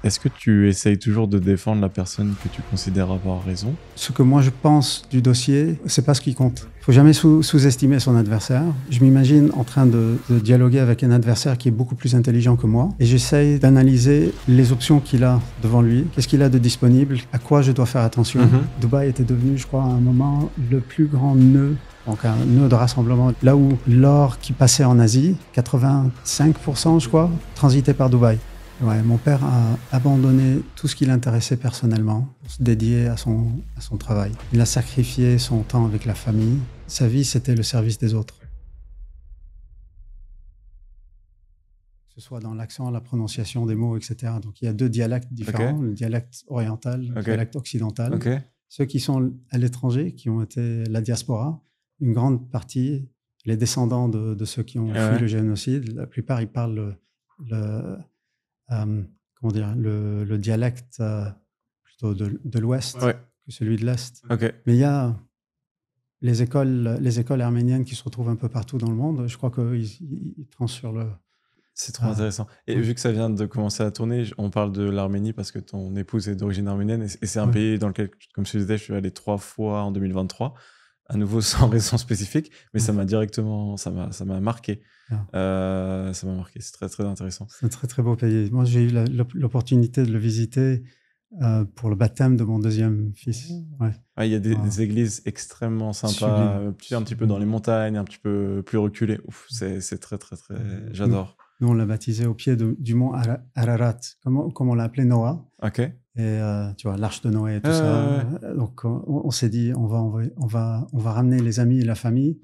Est-ce que tu essayes toujours de défendre la personne que tu considères avoir raison? Ce que moi je pense du dossier, c'est pas ce qui compte. Il faut jamais sous-estimer son adversaire. Je m'imagine en train de dialoguer avec un adversaire qui est beaucoup plus intelligent que moi et j'essaye d'analyser les options qu'il a devant lui. Qu'est-ce qu'il a de disponible? À quoi je dois faire attention? Dubaï était devenu, je crois, à un moment le plus grand nœud. Donc un nœud de rassemblement, là où l'or qui passait en Asie, 85% je crois, transitait par Dubaï. Ouais, mon père a abandonné tout ce qui l'intéressait personnellement pour se dédier à son travail. Il a sacrifié son temps avec la famille. Sa vie, c'était le service des autres. Que ce soit dans l'accent, la prononciation des mots, etc. Donc il y a deux dialectes différents, le dialecte oriental, le dialecte occidental. Ceux qui sont à l'étranger, qui ont été la diaspora, une grande partie, les descendants de ceux qui ont fui le génocide, la plupart, ils parlent le dialecte plutôt de l'Ouest que celui de l'Est. Mais il y a les écoles arméniennes qui se retrouvent un peu partout dans le monde. Je crois qu'ils tranchent sur le... C'est trop intéressant. Et vu que ça vient de commencer à tourner, on parle de l'Arménie parce que ton épouse est d'origine arménienne et c'est un pays dans lequel, comme je te disais, je suis allé 3 fois en 2023. À nouveau sans raison spécifique, mais ça m'a directement, ça m'a marqué. Ça m'a marqué, c'est très très intéressant. C'est un très très beau pays. Moi j'ai eu l'opportunité de le visiter pour le baptême de mon deuxième fils. Il y a des églises extrêmement sympas, un petit peu dans les montagnes, un petit peu plus reculées. Ouf, c'est très très très, j'adore. Nous on l'a baptisé au pied du mont Ararat, comme on l'a appelé Noah. Et tu vois, l'arche de Noé et tout ça. Donc, on s'est dit, on va ramener les amis et la famille.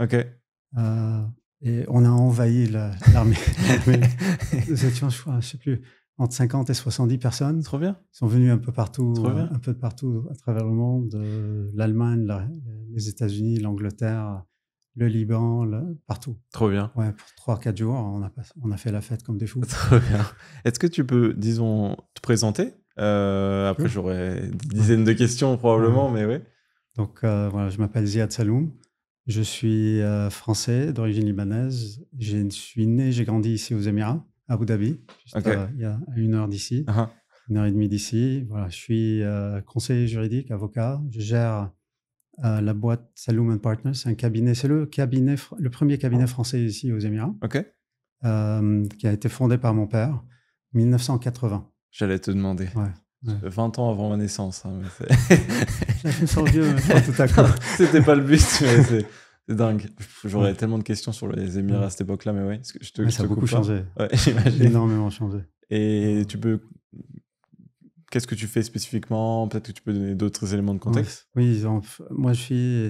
Et on a envahi l'armée. Nous étions, je sais plus, entre 50 et 70 personnes. Trop bien. Ils sont venus un peu partout de partout à travers le monde, l'Allemagne, les États-Unis, l'Angleterre, le Liban, partout. Trop bien. Ouais, pour 3-4 jours, on a fait la fête comme des fous. Trop bien. Est-ce que tu peux, disons, te présenter? Après, j'aurais des dizaines de questions probablement, mais ouais. Donc, voilà, je m'appelle Ziad Saloum. Je suis français, d'origine libanaise. Je suis né, j'ai grandi ici aux Émirats, à Abu Dhabi, juste il y a 1 heure d'ici, 1h30 d'ici. Voilà, je suis conseiller juridique, avocat. Je gère la boîte Saloum Partners. C'est un cabinet, c'est le premier cabinet français ici aux Émirats, qui a été fondé par mon père en 1980. J'allais te demander. 20 ans avant ma naissance. Hein, je me sens vieux tout à coup. C'était pas le but, mais c'est dingue. J'aurais tellement de questions sur les Émirats à cette époque-là, mais ouais. Ça a beaucoup changé. J'imagine. Énormément changé. Et tu peux... Qu'est-ce que tu fais spécifiquement? Peut-être que tu peux donner d'autres éléments de contexte. Oui, moi je suis...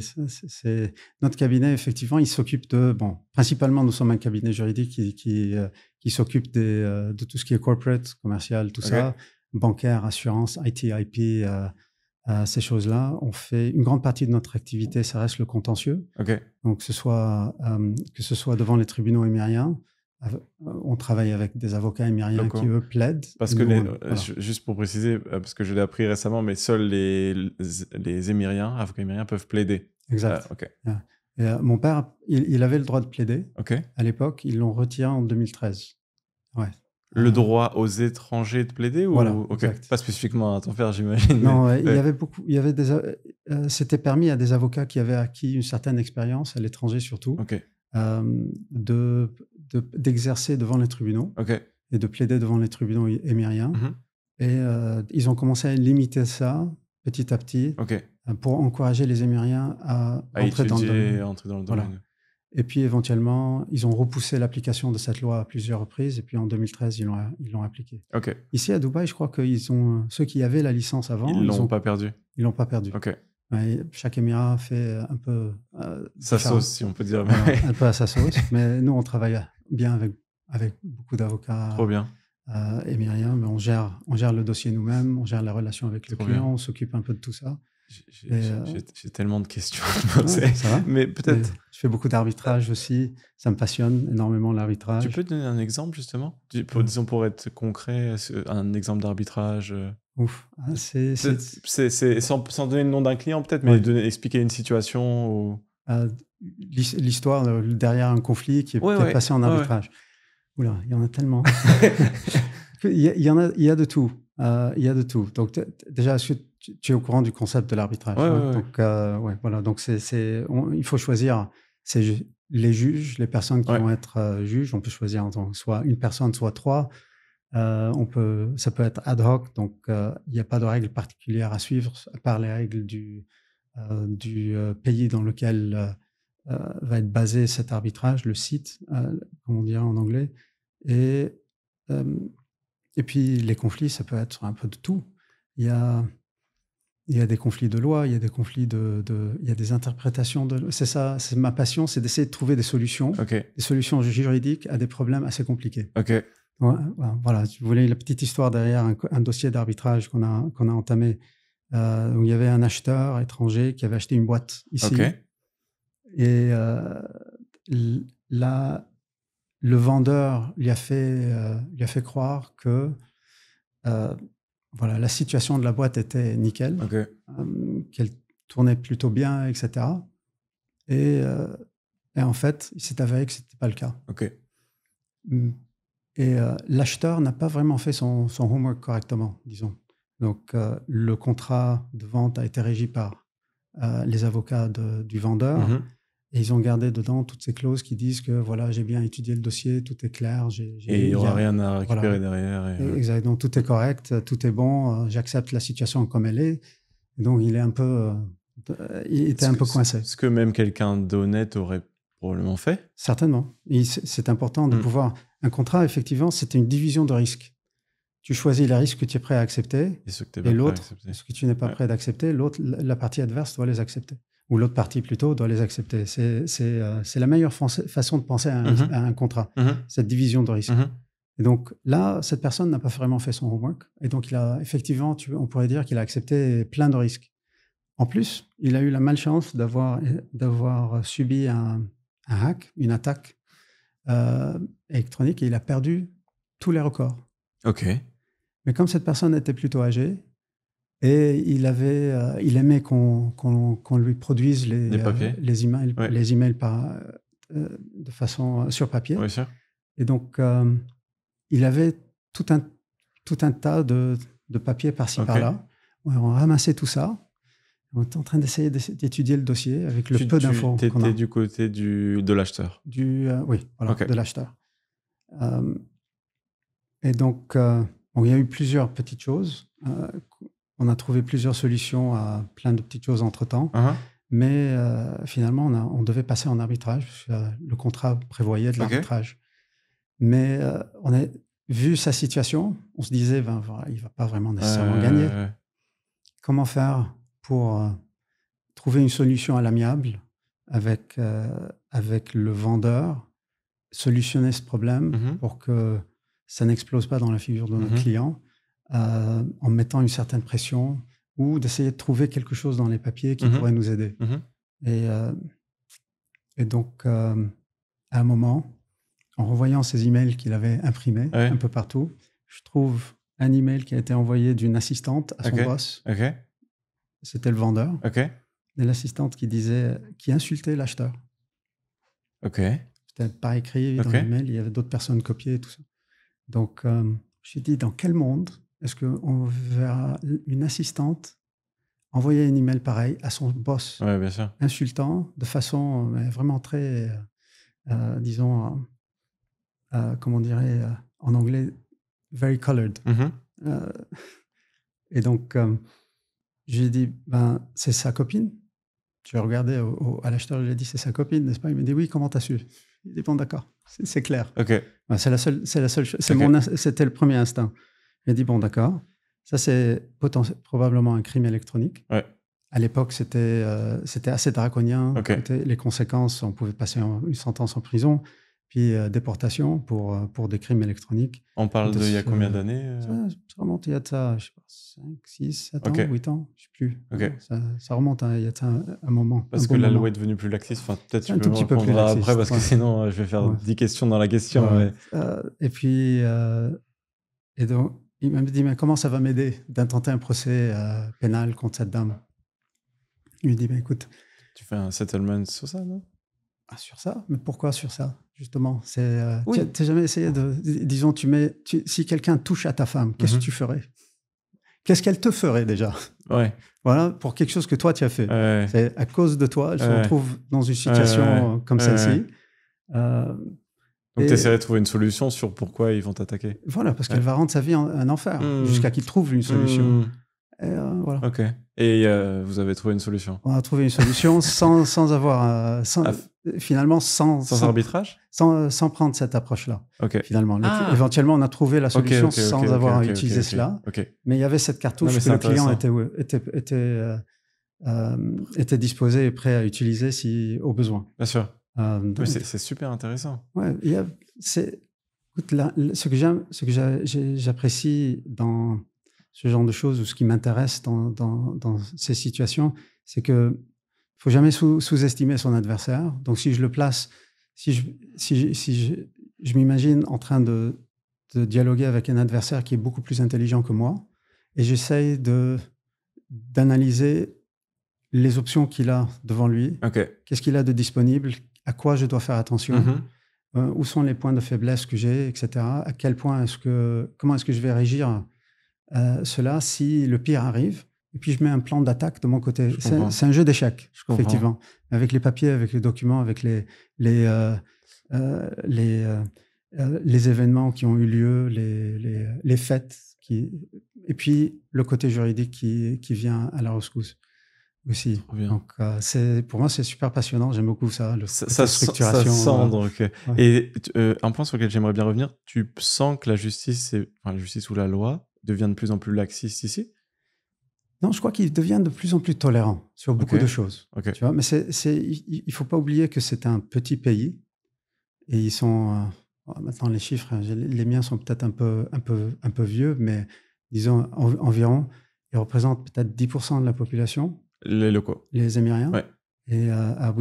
Notre cabinet, effectivement, il s'occupe de... Bon, principalement, nous sommes un cabinet juridique qui s'occupe de tout ce qui est corporate, commercial, tout ça, bancaire, assurance, IT, IP, ces choses-là. On fait une grande partie de notre activité, ça reste le contentieux. Donc, que ce soit devant les tribunaux émiriens, on travaille avec des avocats émiriens qui, eux, plaident. Parce que, juste pour préciser, parce que je l'ai appris récemment, mais seuls les Émiriens, avocats émiriens, peuvent plaider. Exact. Et, mon père, il avait le droit de plaider. À l'époque, ils l'ont retiré en 2013. Le droit aux étrangers de plaider ou pas spécifiquement à ton père, j'imagine. Non, il y avait beaucoup. C'était permis à des avocats qui avaient acquis une certaine expérience, à l'étranger surtout, d'exercer devant les tribunaux et de plaider devant les tribunaux émiriens. Et ils ont commencé à limiter ça petit à petit pour encourager les Émiriens à entrer dans le domaine. Et puis éventuellement, ils ont repoussé l'application de cette loi à plusieurs reprises. Et puis en 2013, ils l'ont appliquée. Ici à Dubaï, je crois que ceux qui avaient la licence avant, ils l'ont pas perdu. Ils l'ont pas perdu. Chaque émirat fait un peu sa sauce, si on peut dire. Un peu à sa sauce. Mais nous, on travaille bien avec beaucoup d'avocats. Trop bien. Émiriens, mais on gère le dossier nous-mêmes, on gère la relation avec le client, on s'occupe un peu de tout ça. J'ai tellement de questions. Ça va. Mais peut-être. Je fais beaucoup d'arbitrage aussi. Ça me passionne énormément l'arbitrage. Tu peux donner un exemple justement, disons pour être concret, un exemple d'arbitrage. Ouf. C'est sans donner le nom d'un client peut-être, mais expliquer une situation. Ou... L'histoire derrière un conflit qui est passé en arbitrage. Oula, il y en a tellement. Il y a de tout. Il y a de tout. Donc, déjà, est-ce que tu es au courant du concept de l'arbitrage? Ouais. Donc, voilà. Donc, il faut choisir les juges, les personnes qui vont être juges. On peut choisir soit une personne, soit trois. Ça peut être ad hoc. Donc, il n'y a pas de règles particulières à suivre, à part les règles du pays dans lequel va être basé cet arbitrage, le site, comme on dirait en anglais. Et puis, les conflits, ça peut être un peu de tout. Il y a des conflits de loi, il y a des conflits il y a des interprétations c'est ça, c'est ma passion, c'est d'essayer de trouver des solutions juridiques à des problèmes assez compliqués. Voilà, si vous voulez la petite histoire derrière un dossier d'arbitrage qu'on a entamé, où il y avait un acheteur étranger qui avait acheté une boîte ici. Et là, le vendeur lui a fait croire que voilà, la situation de la boîte était nickel, qu'elle tournait plutôt bien, etc. Et en fait, il s'est avéré que ce n'était pas le cas. Et l'acheteur n'a pas vraiment fait son homework correctement, disons. Donc, le contrat de vente a été régi par les avocats du vendeur. Et ils ont gardé dedans toutes ces clauses qui disent que voilà, j'ai bien étudié le dossier, tout est clair. Et il n'y aura rien à récupérer derrière. Exactement, tout est correct, tout est bon, j'accepte la situation comme elle est. Et donc, il était un peu coincé. Ce que même quelqu'un d'honnête aurait probablement fait. Certainement. C'est important de pouvoir... Un contrat, effectivement, c'est une division de risques. Tu choisis les risques que tu es prêt à accepter et l'autre, ce que tu n'es pas prêt d'accepter, la partie adverse doit les accepter. Ou l'autre partie, plutôt, doit les accepter. C'est la meilleure façon de penser à un contrat, cette division de risques. Et donc là, cette personne n'a pas vraiment fait son homework. Et donc, effectivement, on pourrait dire qu'il a accepté plein de risques. En plus, il a eu la malchance d'avoir subi un hack, une attaque électronique, et il a perdu tous les records. Mais comme cette personne était plutôt âgée, et il aimait qu'on lui produise les emails de façon sur papier. Et donc, il avait tout un tas de papiers par-ci, par-là. On ramassait tout ça. On était en train d'essayer d'étudier le dossier avec le peu d'infos qu'on a. Tu étais du côté de l'acheteur. Oui, voilà, de l'acheteur. Et donc, il y a eu plusieurs petites choses. On a trouvé plusieurs solutions à plein de petites choses entre-temps. Mais finalement, on devait passer en arbitrage. Le contrat prévoyait de l'arbitrage. Mais on a vu sa situation. On se disait, il ne va pas vraiment nécessairement gagner. Comment faire pour trouver une solution à l'amiable avec le vendeur, solutionner ce problème pour que ça n'explose pas dans la figure de notre client, en mettant une certaine pression, ou d'essayer de trouver quelque chose dans les papiers qui pourrait nous aider. Et donc, à un moment, en revoyant ces emails qu'il avait imprimés un peu partout, je trouve un email qui a été envoyé d'une assistante à son boss. C'était le vendeur. Et l'assistante qui insultait l'acheteur. C'était pas écrit dans l'email, il y avait d'autres personnes copiées et tout ça. Donc, j'ai dit, dans quel monde est-ce qu'on verra une assistante envoyer un email pareil à son boss, insultant, de façon vraiment très, disons, comment on dirait en anglais, very colored. Et donc, j'ai dit, c'est sa copine. Je regardais à l'acheteur, je lui ai dit, c'est sa copine, n'est-ce pas? Il m'a dit, oui, comment t'as su? Il dit, bon, d'accord, c'est clair. C'est la seule chose. C'était le premier instinct. Il a dit, bon, d'accord, ça c'est probablement un crime électronique. À l'époque, c'était assez draconien. Les conséquences, on pouvait passer une sentence en prison, puis déportation pour des crimes électroniques. On parle d'il y a combien d'années Ça remonte il y a de ça, je sais pas, 5, 6, 7 ans, 8 ans, je ne sais plus. Ça remonte il y a un moment. Parce que la loi est devenue plus laxiste. Enfin, peut-être tu peux me répondre après, parce que sinon, je vais faire 10 questions dans la question. Et puis, et donc, il m'a dit, mais comment ça va m'aider d'intenter un procès pénal contre cette dame? Il me dit, écoute... Tu fais un settlement sur ça, non? Sur ça? Mais pourquoi sur ça, justement? Tu n'as jamais essayé de... Disons, si quelqu'un touche à ta femme, qu'est-ce que tu ferais? qu'est-ce qu'elle te ferait déjà? Ouais. Voilà, pour quelque chose que toi, tu as fait. Ouais. C'est à cause de toi, elle se Ouais. retrouve dans une situation comme celle-ci. Donc, tu essaierais de trouver une solution sur pourquoi ils vont t'attaquer. Voilà, parce qu'elle va rendre sa vie un enfer, jusqu'à qu'il trouve une solution. Et voilà. Ok. Et vous avez trouvé une solution? On a trouvé une solution sans avoir... finalement, sans arbitrage? Sans prendre cette approche-là, finalement. Éventuellement, on a trouvé la solution sans avoir utilisé cela. Mais il y avait cette cartouche que le client était disposé et prêt à utiliser au besoin. Bien sûr. C'est super intéressant. Ouais, écoute, ce que j'apprécie dans ce genre de choses, ou ce qui m'intéresse dans ces situations, c'est que faut jamais sous-estimer son adversaire. Donc, si je le place, si je m'imagine en train de dialoguer avec un adversaire qui est beaucoup plus intelligent que moi, et j'essaye d'analyser les options qu'il a devant lui. Qu'est-ce qu'il a de disponible? À quoi je dois faire attention? Où sont les points de faiblesse que j'ai, etc. À quel point comment est-ce que je vais réagir à cela si le pire arrive? Et puis, je mets un plan d'attaque de mon côté. C'est un jeu d'échecs, effectivement. Avec les papiers, avec les documents, avec les événements qui ont eu lieu, les faits. Et puis, le côté juridique qui vient à la rescousse aussi. Donc, pour moi, c'est super passionnant. J'aime beaucoup ça. Ça cendre. Ouais. Et un point sur lequel j'aimerais bien revenir, tu sens que la justice ou la loi devient de plus en plus laxiste ici? Non, je crois qu'il devient de plus en plus tolérant sur beaucoup de choses. Tu vois, mais il faut pas oublier que c'est un petit pays et ils sont maintenant les chiffres, les miens sont peut-être un peu vieux, mais disons environ, ils représentent peut-être 10% de la population. Les locaux. Les Émiriens. Ouais. Et à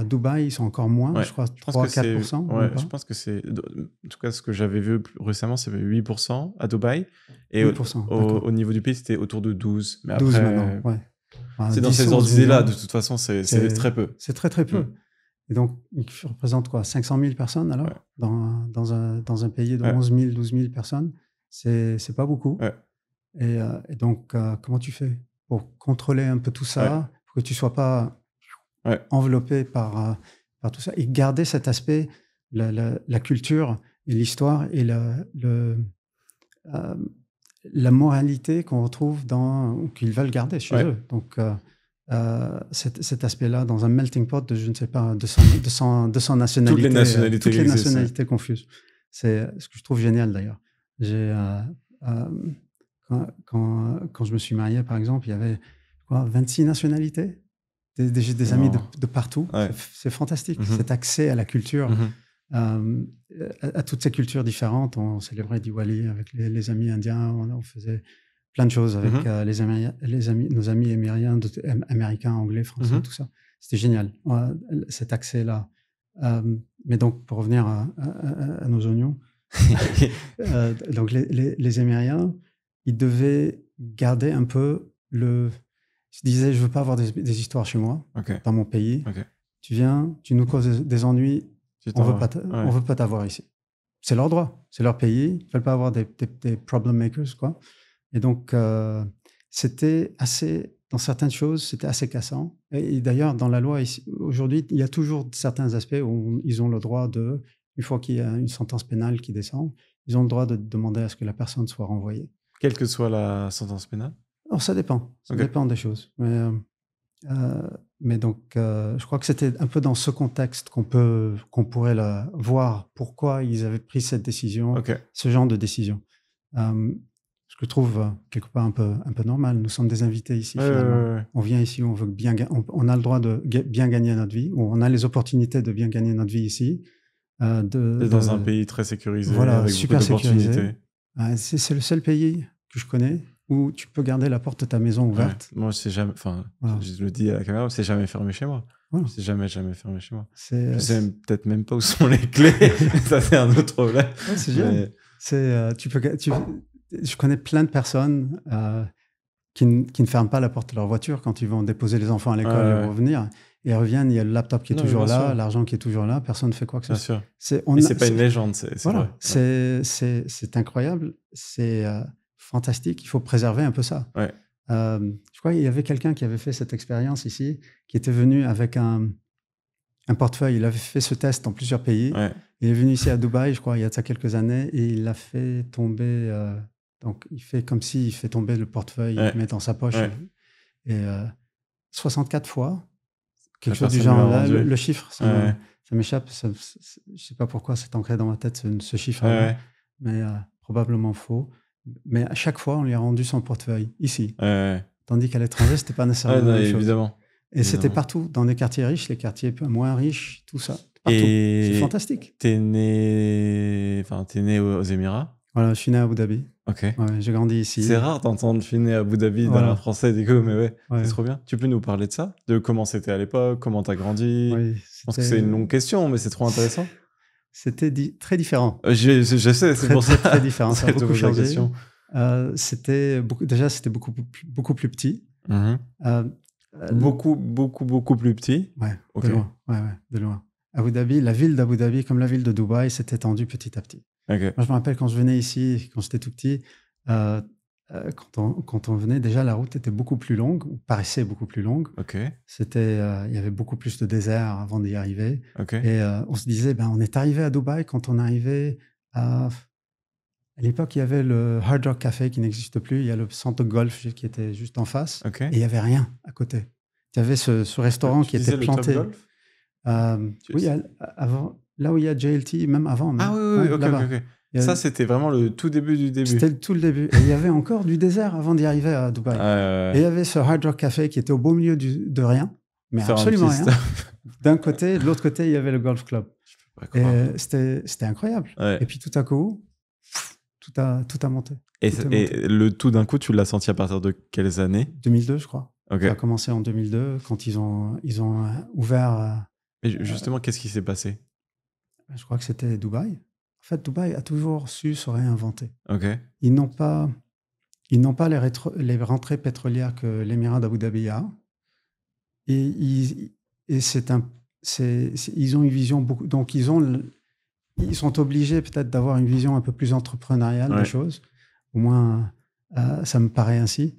Dubaï, ils sont encore moins, je crois 3-4%. Je pense que c'est... En tout cas, ce que j'avais vu récemment, c'est 8% à Dubaï. Et 8%, au niveau du pays, c'était autour de 12%. Mais 12 après, maintenant, ouais. C'est dans ces ordres d'idées-là, de toute façon, c'est très peu. C'est très, très peu. Et donc, ils représentent quoi, 500 000 personnes alors dans un pays de 11 000, 12 000 personnes. C'est pas beaucoup. Et donc, comment tu fais pour contrôler un peu tout ça, pour que tu ne sois pas enveloppé par tout ça, et garder cet aspect, la culture et l'histoire et la moralité qu'on retrouve qu'ils veulent garder chez eux. Donc, cet aspect-là, dans un melting pot de, je ne sais pas, 200 nationalités. Toutes les nationalités confuses. C'est ce que je trouve génial, d'ailleurs. Quand je me suis marié, par exemple, il y avait 26 nationalités, des amis de partout. C'est fantastique, cet accès à la culture, à toutes ces cultures différentes. On célébrait Diwali avec les amis indiens, on faisait plein de choses avec nos amis américains, anglais, français, tout ça. C'était génial, cet accès-là. Mais donc, pour revenir à nos oignons, donc les Émiriens, ils devaient garder un peu ils se disaient, je ne veux pas avoir des histoires chez moi, dans mon pays. Tu viens, tu nous causes des ennuis, on ne veut pas t'avoir ici. C'est leur droit, c'est leur pays, ils ne veulent pas avoir des problem makers, quoi. Et donc, c'était assez, dans certaines choses, c'était assez cassant. Et d'ailleurs, dans la loi, aujourd'hui, il y a toujours certains aspects où ils ont le droit une fois qu'il y a une sentence pénale qui descend, ils ont le droit de demander à ce que la personne soit renvoyée. Quelle que soit la sentence pénale? Alors, ça dépend. Ça dépend des choses. Mais donc, je crois que c'était un peu dans ce contexte qu'on pourrait voir pourquoi ils avaient pris cette décision, ce genre de décision. Ce que je trouve quelque part un peu normal. Nous sommes des invités ici, finalement. On vient ici, on veut on a le droit de bien gagner notre vie, ou on a les opportunités de bien gagner notre vie ici. Dans un pays très sécurisé, avec super beaucoup d'opportunités. C'est le seul pays que je connais où tu peux garder la porte de ta maison ouverte. Moi, c'est jamais, je le dis à la caméra, c'est jamais fermé chez moi. C'est jamais fermé chez moi. Je sais peut-être même pas où sont les clés. Ça, c'est un autre problème. C'est génial. Je connais plein de personnes qui ne ferment pas la porte de leur voiture quand ils vont déposer les enfants à l'école et revenir. Et ils reviennent, il y a le laptop qui est toujours là, l'argent qui est toujours là, personne ne fait quoi que ce soit. Et c'est pas une légende, c'est vrai. C'est incroyable. fantastique. Il faut préserver un peu ça. Ouais. Je crois qu'il y avait quelqu'un qui avait fait cette expérience ici, qui était venu avec un portefeuille. Il avait fait ce test dans plusieurs pays. Ouais. Il est venu ici à Dubaï, je crois, il y a de ça quelques années, et il l'a fait tomber. Donc, il fait comme s'il fait tomber le portefeuille, il le met dans sa poche. Ouais. Et 64 fois, quelque La chose du personne lui a genre. Là, rendu. le chiffre, ça m'échappe. Je ne sais pas pourquoi c'est ancré dans ma tête, ce chiffre-là, mais probablement faux. Mais à chaque fois, on lui a rendu son portefeuille, ici. Tandis qu'à l'étranger, ce n'était pas nécessairement la même chose. Évidemment. Et c'était partout, dans les quartiers riches, les quartiers moins riches, tout ça. Partout. Et c'est fantastique. T'es né aux Émirats? Voilà, je suis né à Abu Dhabi. Ok. Ouais, j'ai grandi ici. C'est rare d'entendre je suis né à Abu Dhabi dans la français, du coup, mais c'est trop bien. Tu peux nous parler de ça? De comment c'était à l'époque, comment t'as grandi? Je pense que c'est une longue question, mais c'est trop intéressant. C'était très différent. Je sais, c'est pour ça. Très différent, ça a beaucoup changé. C'était beaucoup plus petit. Beaucoup plus petit. Ouais, okay. De loin. Abu Dhabi, la ville d'Abu Dhabi, comme la ville de Dubaï, s'est étendue petit à petit. Okay. Moi, je me rappelle quand je venais ici, quand j'étais tout petit, quand on venait, déjà la route était beaucoup plus longue, ou paraissait beaucoup plus longue. Okay. Il y avait beaucoup plus de désert avant d'y arriver. Okay. Et on se disait, on est arrivé à Dubaï quand on arrivait à l'époque, il y avait le Hard Rock Café qui n'existe plus. Il y a le centre de golf qui était juste en face. Okay. Et il n'y avait rien à côté. Il y avait ce restaurant qui était planté. Le Top Golf oui, avant, là où il y a JLT, même avant. Ah oui, ok. Ça, c'était vraiment le tout début du début. C'était le tout le début. Et il y avait encore du désert avant d'y arriver à Dubaï. Et il y avait ce Hard Rock Café qui était au beau milieu de rien. Mais absolument rien. D'un côté, de l'autre côté, il y avait le Golf Club. Et c'était incroyable. Ouais. Et puis tout à coup, tout a monté. Et le tout d'un coup, tu l'as senti à partir de quelles années? 2002, je crois. Okay. Ça a commencé en 2002, quand ils ont ouvert... Et justement, qu'est-ce qui s'est passé? Je crois que c'était Dubaï. En fait, Dubaï a toujours su se réinventer. Okay. Ils n'ont pas les rentrées pétrolières que l'Émirat d'Abu Dhabi a. Et ils ont une vision beaucoup... Donc, ils sont obligés peut-être d'avoir une vision un peu plus entrepreneuriale des choses. Au moins, ça me paraît ainsi.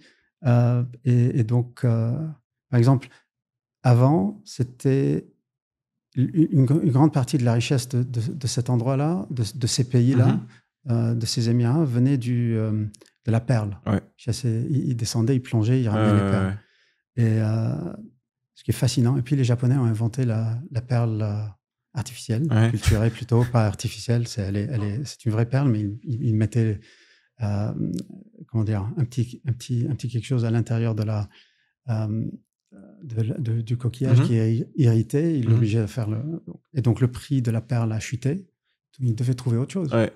Et donc, par exemple, avant, c'était une grande partie de la richesse de cet endroit-là, de ces pays-là, de ces Émirats, venait de la perle. Ouais. Ils descendaient, ils plongeaient, ils ramenaient les perles. Et ce qui est fascinant. Et puis, les Japonais ont inventé la perle artificielle, culturée plutôt, pas artificielle. C'est une vraie perle, mais ils mettaient... comment dire, un petit quelque chose à l'intérieur du coquillage qui est irrité. Il est obligé de faire et donc le prix de la perle a chuté. Il devait trouver autre chose. Ouais.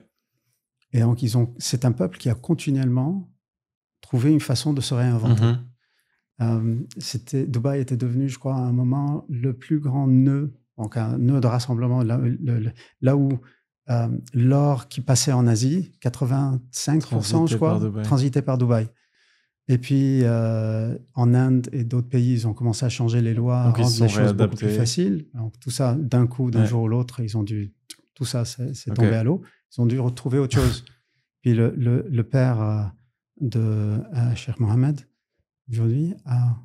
Et donc c'est un peuple qui a continuellement trouvé une façon de se réinventer. Dubaï était devenu, je crois, à un moment le plus grand nœud, donc un nœud de rassemblement là où l'or qui passait en Asie, 85%, je crois, transitait par Dubaï. Et puis, en Inde et d'autres pays, ils ont commencé à changer les lois, donc rendre les choses beaucoup plus faciles. Donc, tout ça, d'un coup, d'un jour ou l'autre, tout ça, c'est tombé à l'eau. Ils ont dû retrouver autre chose. Puis, le père de Cheikh Mohammed, aujourd'hui, a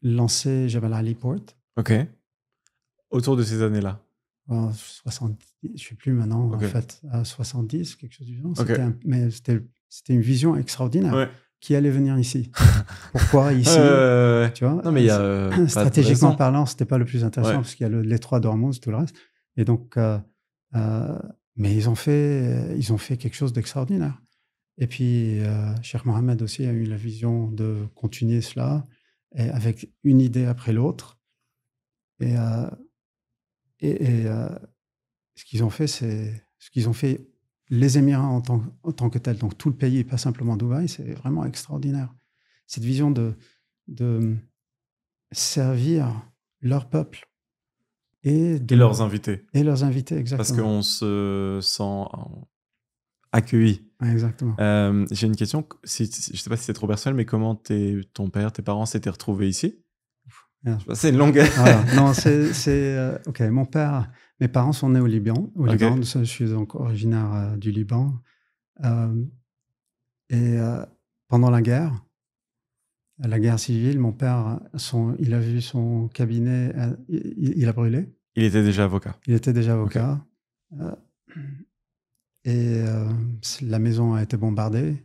lancé Jebel Ali Port. OK. Autour de ces années-là. 70, je ne sais plus maintenant, en fait, à 70, quelque chose du genre. Okay. C'était une vision extraordinaire. Ouais. Qui allait venir ici? Pourquoi ici? Tu vois, non, mais stratégiquement parlant, ce n'était pas le plus intéressant parce qu'il y a l'étroit d'Ormuz, tout le reste. Et donc, mais ils ont fait quelque chose d'extraordinaire. Et puis, Cheikh Mohammed aussi a eu la vision de continuer cela avec une idée après l'autre. Et ce qu'ils ont fait, c'est ce qu'ils ont fait les Émirats en tant que tels. Donc tout le pays, pas simplement Dubaï, c'est vraiment extraordinaire. Cette vision de servir leur peuple et leurs invités. Et leurs invités, exactement. Parce qu'on se sent accueilli. Ouais, exactement. J'ai une question. Je ne sais pas si c'est trop personnel, mais comment ton père, tes parents s'étaient retrouvés ici? C'est une longue... Voilà. Non, OK, mes parents sont nés au Liban. Je suis donc originaire du Liban. Et pendant la guerre civile, mon père, il a vu son cabinet, il a brûlé. Il était déjà avocat. Il était déjà avocat. Okay. Et la maison a été bombardée.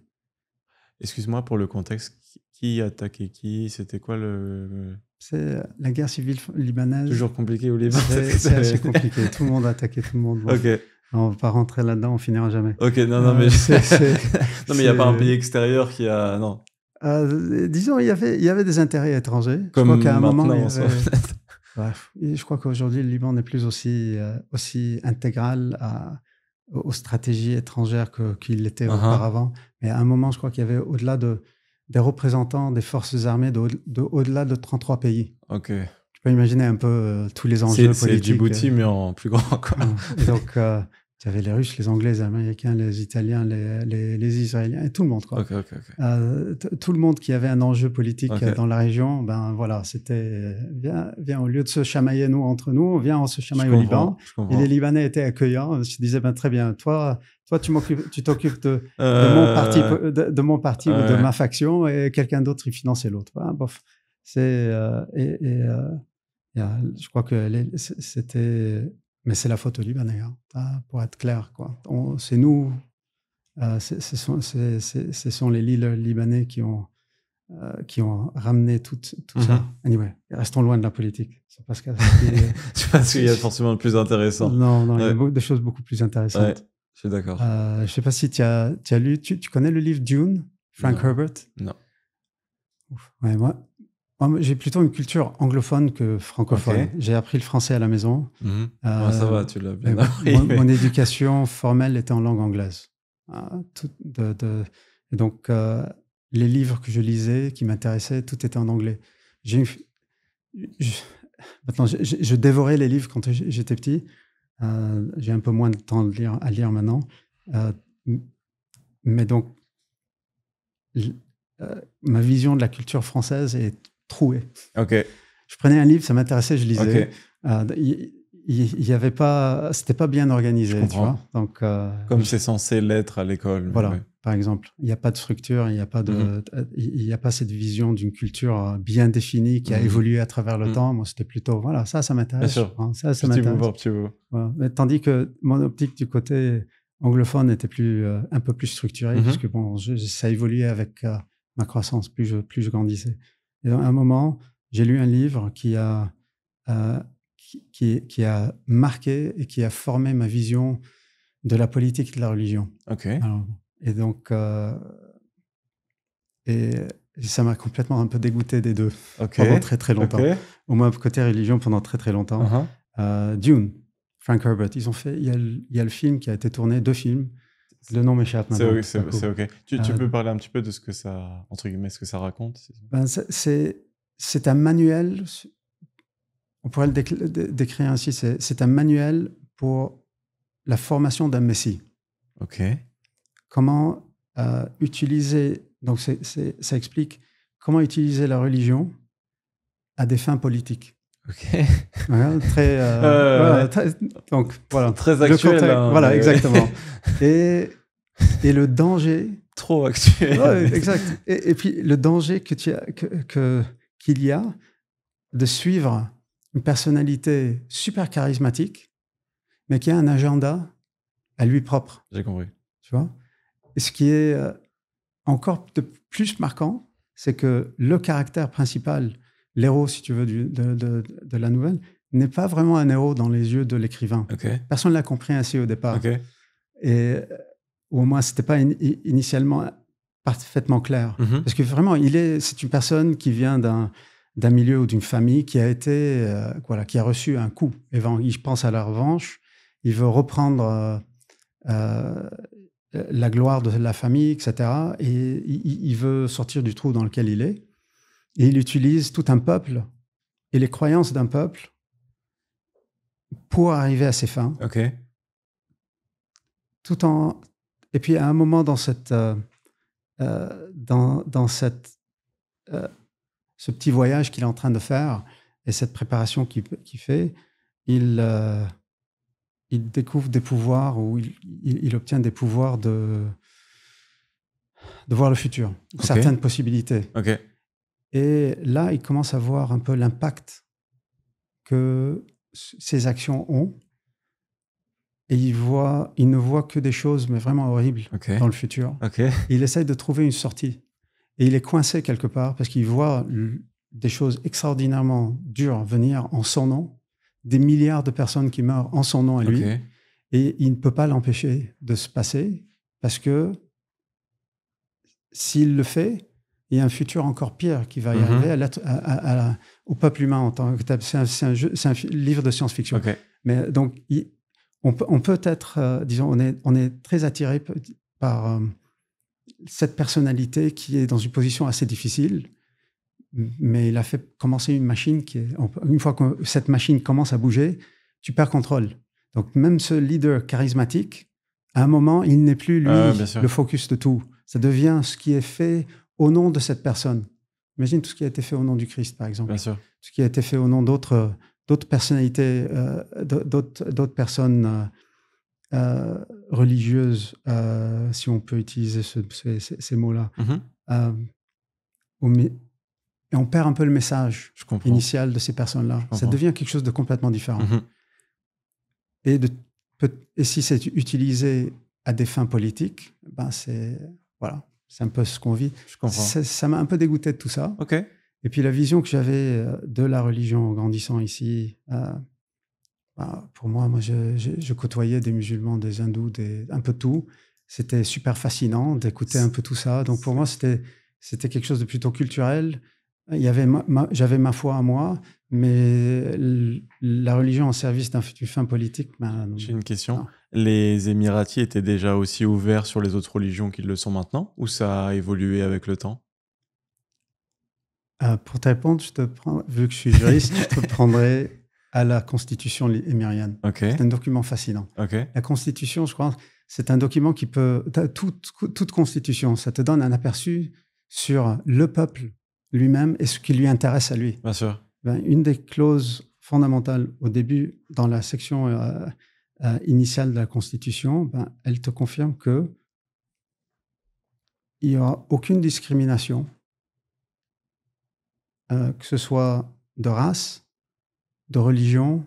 Excuse-moi pour le contexte. Qui attaquait qui? C'était quoi le... C'est la guerre civile libanaise. Toujours compliqué au Liban. C'est assez compliqué. Tout le monde a attaqué tout le monde. Bon, ok. On va pas rentrer là-dedans, on finira jamais. Ok, non, mais... non, mais il n'y a pas un pays extérieur qui a... Non. Disons, il y avait des intérêts étrangers. Comme je crois qu'à un moment, Bref. Je crois qu'aujourd'hui, le Liban n'est plus aussi intégral aux stratégies étrangères qu'il l'était auparavant. Mais à un moment, je crois qu'il y avait au-delà des représentants des forces armées au-delà de 33 pays. Ok. Tu peux imaginer un peu tous les enjeux politiques. C'est Djibouti, mais en plus grand, quoi. Et donc, il y avait les Russes, les Anglais, les Américains, les Italiens, les Israéliens, et tout le monde, quoi. Okay. Tout le monde qui avait un enjeu politique dans la région, ben voilà, c'était viens, au lieu de se chamailler entre nous, viens, on se chamaille au Liban. Et les Libanais étaient accueillants. Je disais, ben très bien, toi tu t'occupes de mon parti ou de ma faction, et quelqu'un d'autre, il finançait l'autre. Voilà, bof. Je crois que c'était... Mais c'est la faute aux Libanais, pour être clair, quoi. C'est nous, ce sont les leaders libanais qui ont ramené tout ça. Anyway, restons loin de la politique. C'est parce qu'il y a forcément le plus intéressant. Non, il y a des choses beaucoup plus intéressantes. Ouais, je suis d'accord. Je ne sais pas si tu as lu, tu connais le livre Dune, Frank Herbert? Non. Ouais, moi, j'ai plutôt une culture anglophone que francophone. Okay. J'ai appris le français à la maison. Ça va, tu l'as bien appris. Mon éducation formelle était en langue anglaise. Et donc, les livres que je lisais, qui m'intéressaient, tout était en anglais. Maintenant, je dévorais les livres quand j'étais petit. J'ai un peu moins de temps à lire maintenant. Mais donc, ma vision de la culture française est troué. Okay. Je prenais un livre, ça m'intéressait, je lisais. Il y avait pas, c'était pas bien organisé, tu vois. Donc, comme c'est censé l'être à l'école. Voilà, par exemple, il n'y a pas de structure, il n'y a pas il y a pas cette vision d'une culture bien définie qui a évolué à travers le temps. Moi, c'était plutôt, voilà, ça m'intéresse. Bien sûr. Ça m'intéresse. Petit bout. Voilà. Mais tandis que mon optique du côté anglophone était un peu plus structurée, puisque bon, ça évoluait avec ma croissance, plus je grandissais. Et à un moment, j'ai lu un livre qui a marqué et qui a formé ma vision de la politique et de la religion. Okay. Alors, et donc, et ça m'a complètement un peu dégoûté des deux pendant très très longtemps. Au moins côté religion pendant très très longtemps. Dune, Frank Herbert, il y a le film qui a été tourné, 2 films. Le nom m'échappe maintenant. C'est OK. Tu peux parler un petit peu de ce que ça, entre guillemets, ce que ça raconte? C'est un manuel, on pourrait le décrire ainsi, c'est un manuel pour la formation d'un messie. OK. Comment utiliser, donc ça explique comment utiliser la religion à des fins politiques. OK. Voilà, donc voilà. Très actuel. Voilà, exactement. Et le danger. Trop actuel. Ouais, exact. Et puis le danger qu'il y a de suivre une personnalité super charismatique, mais qui a un agenda à lui propre. J'ai compris. Tu vois? Et ce qui est encore de plus marquant, c'est que le caractère principal, l'héros, si tu veux, de la nouvelle, n'est pas vraiment un héros dans les yeux de l'écrivain. Okay. Personne ne l'a compris ainsi au départ. Okay. Ou au moins, ce n'était pas initialement parfaitement clair. Parce que vraiment, c'est une personne qui vient d'un milieu ou d'une famille qui a été, qui a reçu un coup. Il pense à la revanche, il veut reprendre la gloire de la famille, etc. Et il veut sortir du trou dans lequel il est. Et il utilise tout un peuple et les croyances d'un peuple pour arriver à ses fins. OK. Et puis à un moment dans ce petit voyage qu'il est en train de faire et cette préparation qu'il fait, il découvre des pouvoirs ou il obtient des pouvoirs de voir le futur, certaines possibilités. Ok. Et là, il commence à voir un peu l'impact que ces actions ont. Et il ne voit que des choses, mais vraiment horribles dans le futur. Et il essaye de trouver une sortie. Et il est coincé quelque part parce qu'il voit des choses extraordinairement dures venir en son nom, des milliards de personnes qui meurent en son nom à lui. Et il ne peut pas l'empêcher de se passer parce que s'il le fait, il y a un futur encore pire qui va y arriver au peuple humain en tant que tel. C'est un livre de science-fiction. Mais donc, on peut être, disons, on est très attiré par cette personnalité qui est dans une position assez difficile, mais il a fait commencer une machine une fois que cette machine commence à bouger, tu perds contrôle. Donc, même ce leader charismatique, à un moment, il n'est plus, lui, le focus de tout. Ça devient ce qui est fait au nom de cette personne. Imagine tout ce qui a été fait au nom du Christ, par exemple. Bien sûr. Ce qui a été fait au nom d'autres personnalités, d'autres personnes religieuses, si on peut utiliser ces mots-là. Et on perd un peu le message initial de ces personnes-là. Ça devient quelque chose de complètement différent. Et si c'est utilisé à des fins politiques, ben c'est un peu ce qu'on vit. Ça m'a un peu dégoûté de tout ça. Et puis la vision que j'avais de la religion en grandissant ici, pour moi je côtoyais des musulmans, des hindous, un peu tout. C'était super fascinant d'écouter un peu tout ça. Donc pour moi, c'était quelque chose de plutôt culturel. J'avais ma foi à moi, mais la religion en service d'une fin politique... J'ai une question. Non. Les Émiratis étaient déjà aussi ouverts sur les autres religions qu'ils le sont maintenant, ou ça a évolué avec le temps? Pour te répondre, vu que je suis juriste, je te prendrai à la Constitution émirienne. C'est un document fascinant. La Constitution, je crois, c'est un document qui peut... Toute Constitution, ça te donne un aperçu sur le peuple lui-même et ce qui lui intéresse à lui. Bien sûr. Une des clauses fondamentales au début, dans la section initiale de la Constitution, elle te confirme qu'il n'y aura aucune discrimination, que ce soit de race, de religion,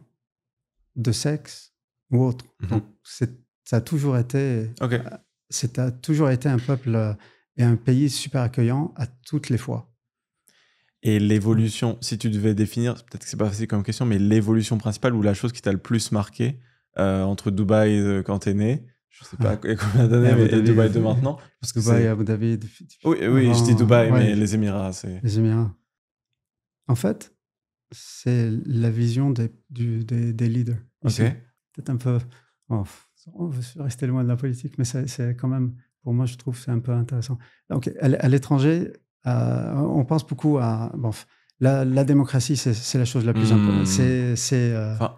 de sexe ou autre. Donc, ça a toujours été un peuple et un pays super accueillant à toutes les fois. Et l'évolution, si tu devais définir, peut-être que c'est pas facile comme question, mais l'évolution principale ou la chose qui t'a le plus marqué entre Dubaï quand t'es né, je sais pas combien d'années, mais Dubaï de maintenant. Parce que Dubaï, Abu Dhabi. Oui, je dis Dubaï, mais les Émirats, c'est... Les Émirats. En fait, c'est la vision des leaders. Peut-être un peu... on veut rester loin de la politique, mais c'est quand même, pour moi, je trouve, c'est un peu intéressant. Donc, à l'étranger... on pense beaucoup à... la démocratie, c'est la chose la plus importante.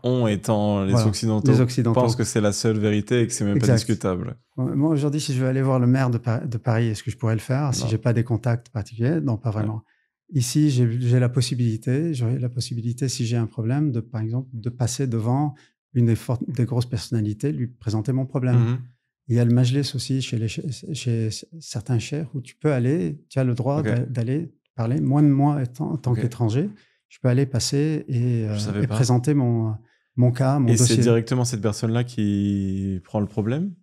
On étant les Occidentaux, pensent que c'est la seule vérité et que c'est même pas discutable. Moi, aujourd'hui, si je veux aller voir le maire de Paris, est-ce que je pourrais le faire? Si j'ai pas des contacts particuliers? Non, pas vraiment. Ici, j'aurais la possibilité, si j'ai un problème, par exemple, de passer devant une des grosses personnalités, lui présenter mon problème. Il y a le Majlis aussi chez certains cheikhs où tu peux aller, tu as le droit d'aller parler. Moi, en tant qu'étranger, je peux aller passer et présenter mon cas, mon dossier. Et c'est directement cette personne-là qui prend le problème?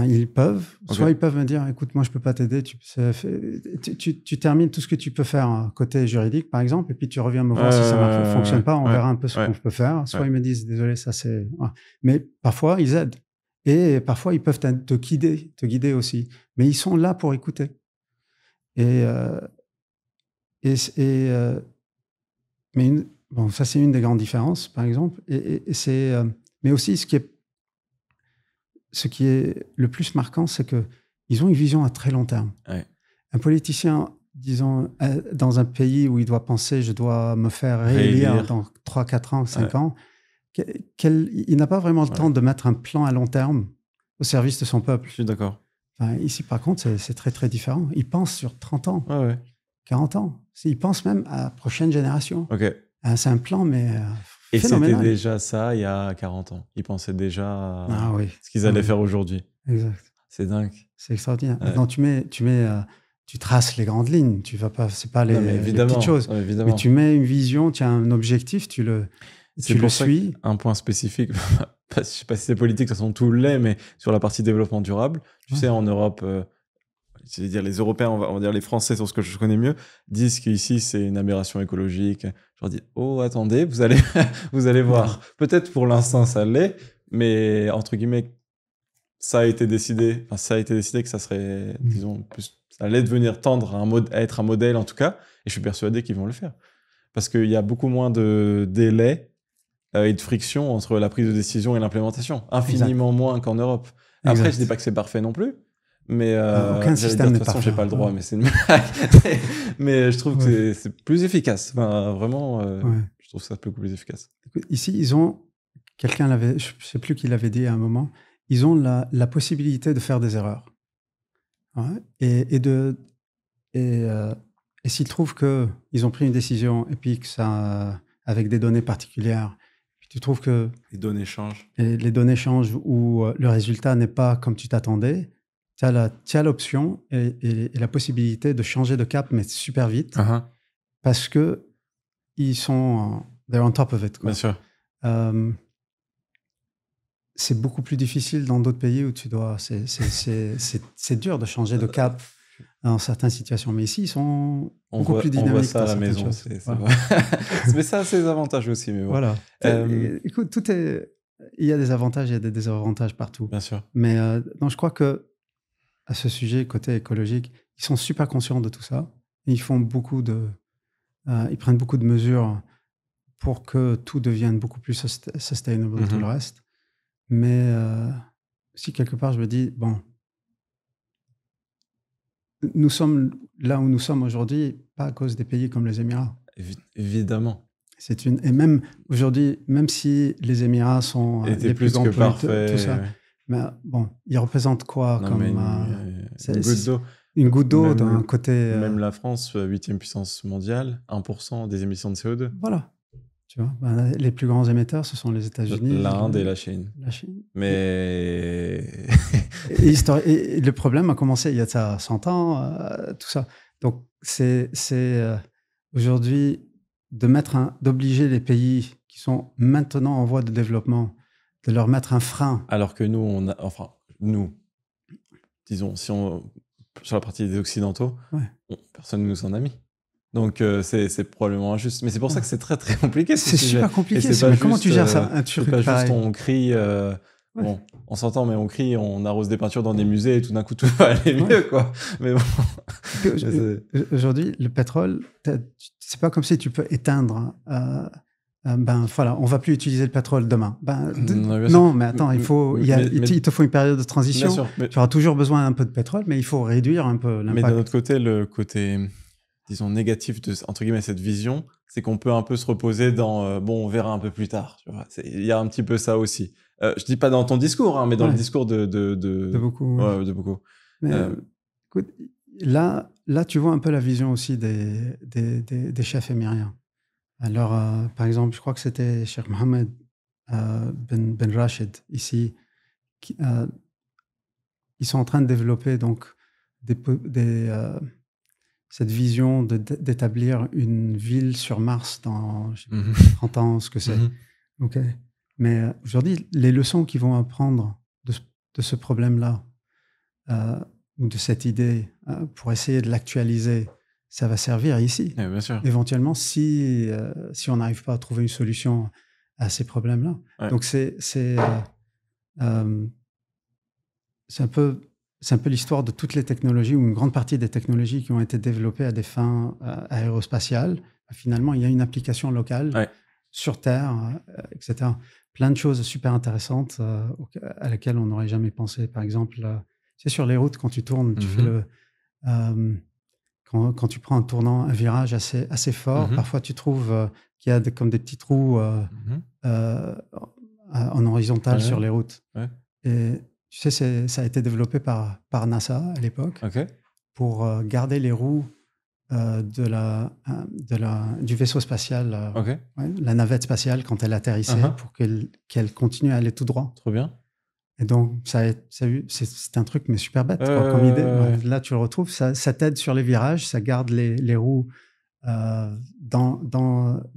Ils peuvent. Soit ils peuvent me dire, écoute, moi, je ne peux pas t'aider. Tu termines tout ce que tu peux faire côté juridique, par exemple, et puis tu reviens me voir si ça ne fonctionne pas. On verra un peu ce qu'on peut faire. Soit ils me disent, désolé, ça c'est... Mais parfois, ils aident. Et parfois, ils peuvent te guider aussi. Mais ils sont là pour écouter. Ça, c'est une des grandes différences, par exemple. Mais aussi, ce qui est le plus marquant, c'est qu'ils ont une vision à très long terme. Un politicien, disons, dans un pays où il doit penser, je dois me faire réélire dans 3, 4 ans, 5 ans, il n'a pas vraiment le temps de mettre un plan à long terme au service de son peuple. Je suis d'accord. Ici, par contre, c'est très, très différent. Il pense sur 30 ans, 40 ans. Il pense même à la prochaine génération. C'est un plan, mais et phénoménal. C'était déjà ça il y a 40 ans. Ils pensaient déjà à ce qu'ils allaient faire aujourd'hui. Exact. C'est dingue. C'est extraordinaire. Maintenant, tu mets tu traces les grandes lignes. Tu vas pas, c'est pas les petites choses. Non, évidemment. Mais tu mets une vision, tu as un objectif, tu le suis. Un point spécifique, je sais pas si c'est politique, de toute façon tout l'est, mais sur la partie développement durable, tu sais, en Europe, je vais dire les Européens, on va dire les Français, sur ce que je connais mieux, disent qu'ici c'est une aberration écologique. Je leur dis, oh attendez, vous allez voir. Peut-être pour l'instant ça l'est, mais entre guillemets, ça a été décidé que ça serait, disons, plus, ça allait devenir tendre à être un modèle en tout cas, et je suis persuadé qu'ils vont le faire. Parce qu'il y a beaucoup moins de délais et de friction entre la prise de décision et l'implémentation. Infiniment moins qu'en Europe. Après, je dis pas que c'est parfait non plus, mais aucun système n'est parfait. De toute façon, j'ai pas le droit, mais c'est une blague. Mais je trouve que c'est plus efficace. Enfin, vraiment, je trouve ça beaucoup plus efficace. Ici, ils ont, quelqu'un l'avait, je sais plus qui l'avait dit à un moment, ils ont la possibilité de faire des erreurs. Ouais, et s'ils trouvent qu'ils ont pris une décision et puis que ça, avec des données particulières, puis tu trouves que les données changent. Et les données changent ou le résultat n'est pas comme tu t'attendais, tu as l'option et la possibilité de changer de cap, mais super vite, parce que ils sont they're on top of it, quoi. Bien sûr. C'est beaucoup plus difficile dans d'autres pays où tu dois. C'est dur de changer de cap dans certaines situations, mais ici ils sont beaucoup plus dynamiques. On voit ça à la maison, c'est vrai. Mais ça a ses avantages aussi. Mais bon. Voilà. Écoute, il y a des avantages, il y a des désavantages partout. Bien sûr. Mais non, je crois que à ce sujet côté écologique, ils sont super conscients de tout ça. Et ils font ils prennent beaucoup de mesures pour que tout devienne beaucoup plus sustainable, tout le reste. Mais si quelque part je me dis, bon, nous sommes là où nous sommes aujourd'hui, pas à cause des pays comme les Émirats. Évidemment. Et même aujourd'hui, même si les Émirats sont les plus grands parfaits, tout ça, mais bon, ils représentent quoi comme une goutte d'eau. Une goutte d'eau d'un côté. Même la France, 8e puissance mondiale, 1% des émissions de CO2. Voilà. Tu vois, les plus grands émetteurs, ce sont les États-Unis, l'Inde et la Chine. Mais et le problème a commencé il y a ça 100 ans, tout ça. Donc c'est aujourd'hui d'obliger les pays qui sont maintenant en voie de développement, de leur mettre un frein. Alors que nous, disons, sur la partie des Occidentaux, personne ne nous en a mis. Donc c'est probablement injuste, mais c'est pour ça que c'est très très compliqué. C'est super compliqué. Mais comment tu gères ça, un truc pas pareil. Juste on crie, bon, on s'entend, mais on crie, on arrose des peintures dans des musées et tout d'un coup tout va aller mieux, quoi. Mais bon. Aujourd'hui, le pétrole, c'est pas comme si tu peux éteindre. Voilà, on va plus utiliser le pétrole demain. Non, mais attends, il te faut une période de transition. Sûr, tu auras toujours besoin d'un peu de pétrole, mais il faut réduire un peu l'impact. Mais d'un autre côté, le côté, disons, négatif de, entre guillemets, cette vision, c'est qu'on peut un peu se reposer dans bon, on verra un peu plus tard. Il y a un petit peu ça aussi. Je dis pas dans ton discours, hein, mais dans le discours de beaucoup. Ouais, de beaucoup. Mais, écoute, là, tu vois un peu la vision aussi des chefs émiriens. Alors, par exemple, je crois que c'était Cheikh Mohammed Ben Rachid, ici. Ils sont en train de développer donc cette vision d'établir une ville sur Mars dans 30 ans, ce que c'est. Okay. Mais aujourd'hui, les leçons qu'ils vont apprendre de ce problème-là, ou de cette idée, pour essayer de l'actualiser, ça va servir ici. Oui, bien sûr. Éventuellement, si on n'arrive pas à trouver une solution à ces problèmes-là. Ouais. Donc, c'est un peu l'histoire de toutes les technologies, ou une grande partie des technologies qui ont été développées à des fins aérospatiales. Finalement, il y a une application locale sur Terre, etc. Plein de choses super intéressantes à laquelle on n'aurait jamais pensé. Par exemple, c'est sur les routes, quand tu tournes, tu fais quand tu prends un virage assez fort, parfois tu trouves qu'il y a comme des petits trous en horizontal sur les routes. Ouais. Et tu sais, ça a été développé par NASA à l'époque pour garder les roues du vaisseau spatial, la navette spatiale, quand elle atterrissait, pour qu'elle continue à aller tout droit. Trop bien. Et donc, c'est un truc, mais super bête, quoi, comme idée. Là, tu le retrouves, ça t'aide sur les virages, ça garde les roues dans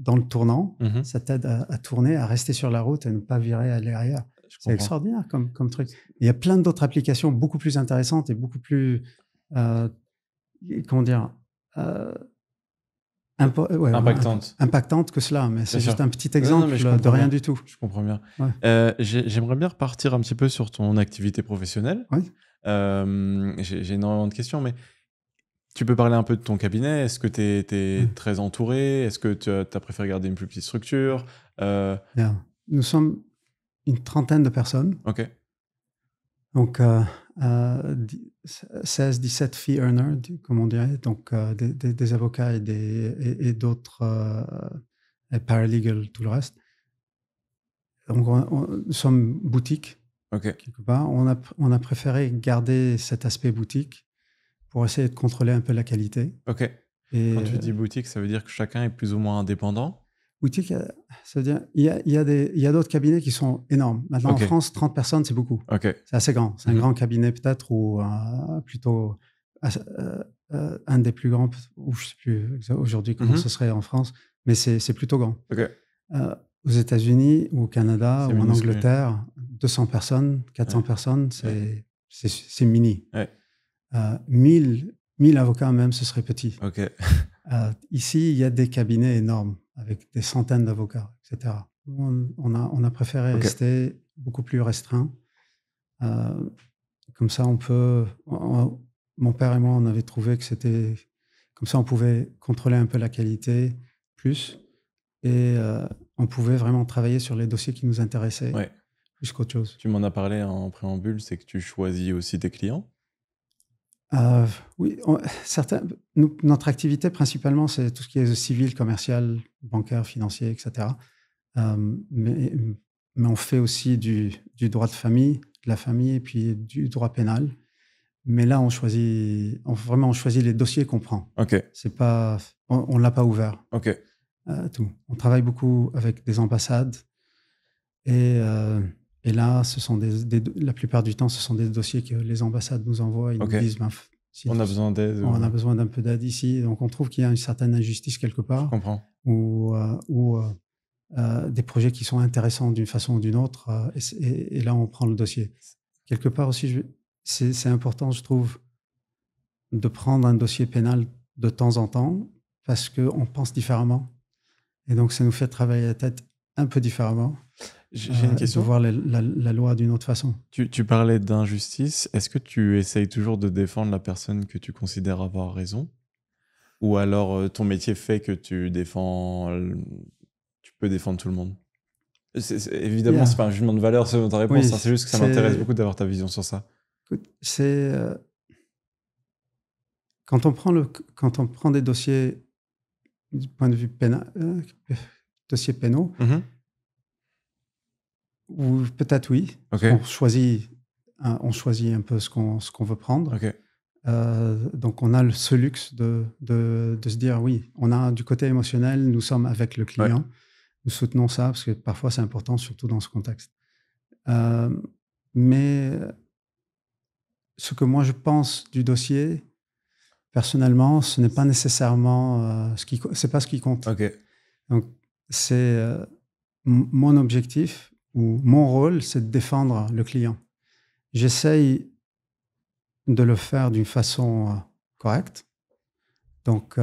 le tournant, ça t'aide à tourner, à rester sur la route et ne pas virer à l'arrière. C'est extraordinaire comme truc. Il y a plein d'autres applications beaucoup plus intéressantes et beaucoup plus, comment dire, impactante que cela, mais c'est juste un petit exemple de rien du tout. Je comprends bien. Ouais. J'aimerais bien repartir un petit peu sur ton activité professionnelle. Oui. J'ai énormément de questions, mais tu peux parler un peu de ton cabinet. Est-ce que tu es très entouré? Est-ce que tu as préféré garder une plus petite structure? Nous sommes une trentaine de personnes. OK. Donc, 16-17 fee earners, comme on dirait, donc des avocats et d'autres paralegals, tout le reste. Donc, nous sommes boutique, quelque part. On a préféré garder cet aspect boutique pour essayer de contrôler un peu la qualité. OK. Et quand tu dis boutique, ça veut dire que chacun est plus ou moins indépendant? Boutique, ça veut dire il y a d'autres cabinets qui sont énormes. Maintenant, en France, 30 personnes, c'est beaucoup. C'est assez grand. C'est un grand cabinet peut-être, ou plutôt un des plus grands, ou je ne sais plus aujourd'hui comment ce serait en France, mais c'est plutôt grand. Aux États-Unis, ou au Canada, ou en Angleterre, 200 personnes, 400 personnes, c'est mini. 1000 avocats même, ce serait petit. Ici, il y a des cabinets énormes avec des centaines d'avocats, etc. On a préféré rester beaucoup plus restreint. Comme ça, mon père et moi, on avait trouvé que c'était comme ça, on pouvait contrôler un peu la qualité plus, et on pouvait vraiment travailler sur les dossiers qui nous intéressaient plus qu'autre chose. Tu m'en as parlé en préambule, c'est que tu choisis aussi tes clients? Oui, notre activité principalement, c'est tout ce qui est civil, commercial, bancaire, financier, etc. Mais on fait aussi du droit de famille, de la famille, et puis du droit pénal. Mais là, on choisit les dossiers qu'on prend. C'est pas, on l'a pas ouvert. Tout. On travaille beaucoup avec des ambassades, et là, la plupart du temps, ce sont des dossiers que les ambassades nous envoient. Ils nous disent, on a besoin d'aide. On a besoin d'un peu d'aide ici. Donc, on trouve qu'il y a une certaine injustice quelque part. Je comprends. Ou des projets qui sont intéressants d'une façon ou d'une autre. Et là, on prend le dossier. Quelque part aussi, c'est important, je trouve, de prendre un dossier pénal de temps en temps, parce qu'on pense différemment. Et donc, ça nous fait travailler la tête un peu différemment. J'ai une question. De voir la loi d'une autre façon. Tu parlais d'injustice. Est-ce que tu essayes toujours de défendre la personne que tu considères avoir raison? Ou alors ton métier fait que tu peux défendre tout le monde? Évidemment, c'est pas un jugement de valeur selon ta réponse. C'est juste que ça m'intéresse beaucoup d'avoir ta vision sur ça. C'est quand on prend des dossiers du point de vue pénal, dossiers pénaux. Ou peut-être oui. On choisit un peu ce qu'on veut prendre. Donc, on a ce luxe de se dire, oui, on a du côté émotionnel, nous sommes avec le client, nous soutenons ça, parce que parfois c'est important, surtout dans ce contexte. Mais ce que moi je pense du dossier, personnellement, ce n'est pas nécessairement c'est pas ce qui compte. Donc, c'est mon objectif, ou mon rôle, c'est de défendre le client. J'essaye de le faire d'une façon correcte. Donc,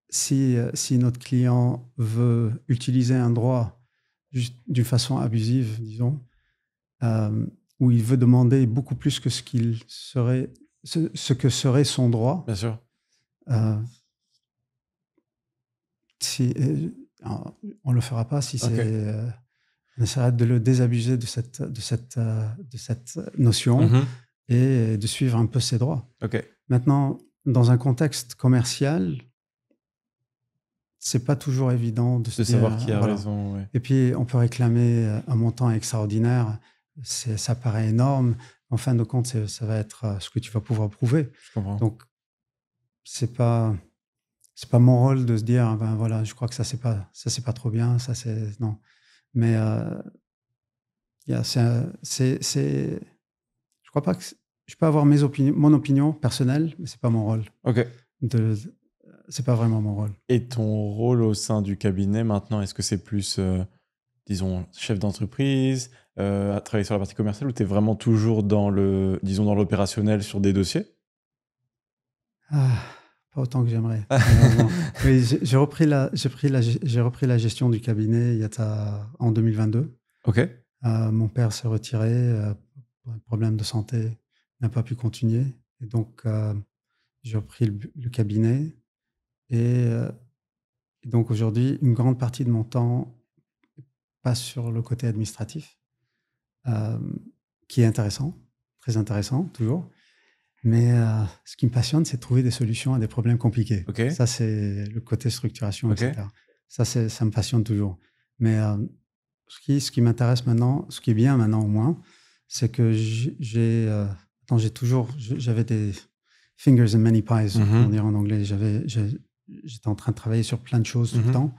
si notre client veut utiliser un droit d'une façon abusive, disons, où il veut demander beaucoup plus que ce que serait son droit. Bien sûr. On le fera pas si on essaiera de le désabuser de cette notion et de suivre un peu ses droits. Maintenant, dans un contexte commercial, c'est pas toujours évident de savoir qui a raison. Et puis, on peut réclamer un montant extraordinaire. Ça paraît énorme. En fin de compte, ça va être ce que tu vas pouvoir prouver. Je comprends. Donc, c'est pas mon rôle de se dire, ben voilà, je crois que ça c'est pas trop bien, non. Mais Je crois pas que je peux avoir mon opinion personnelle, mais c'est pas mon rôle. Ok. C'est pas vraiment mon rôle. Et ton rôle au sein du cabinet maintenant, est-ce que c'est plus, disons, chef d'entreprise, à travailler sur la partie commerciale, ou tu es vraiment toujours dans l'opérationnel sur des dossiers? Pas autant que j'aimerais. Oui, j'ai repris la gestion du cabinet en 2022. Ok. Mon père s'est retiré pour un problème de santé, n'a pas pu continuer. Et donc, j'ai repris le cabinet. Et donc, aujourd'hui, une grande partie de mon temps passe sur le côté administratif, qui est intéressant, très intéressant, toujours. Mais ce qui me passionne, c'est de trouver des solutions à des problèmes compliqués. Ok. Ça, c'est le côté structuration, Ok. etc. Ça me passionne toujours. Mais ce qui m'intéresse maintenant, ce qui est bien maintenant au moins, c'est que j'avais des fingers in many pies, Mhm. on dirait en anglais. J'étais en train de travailler sur plein de choses tout le Mhm. temps.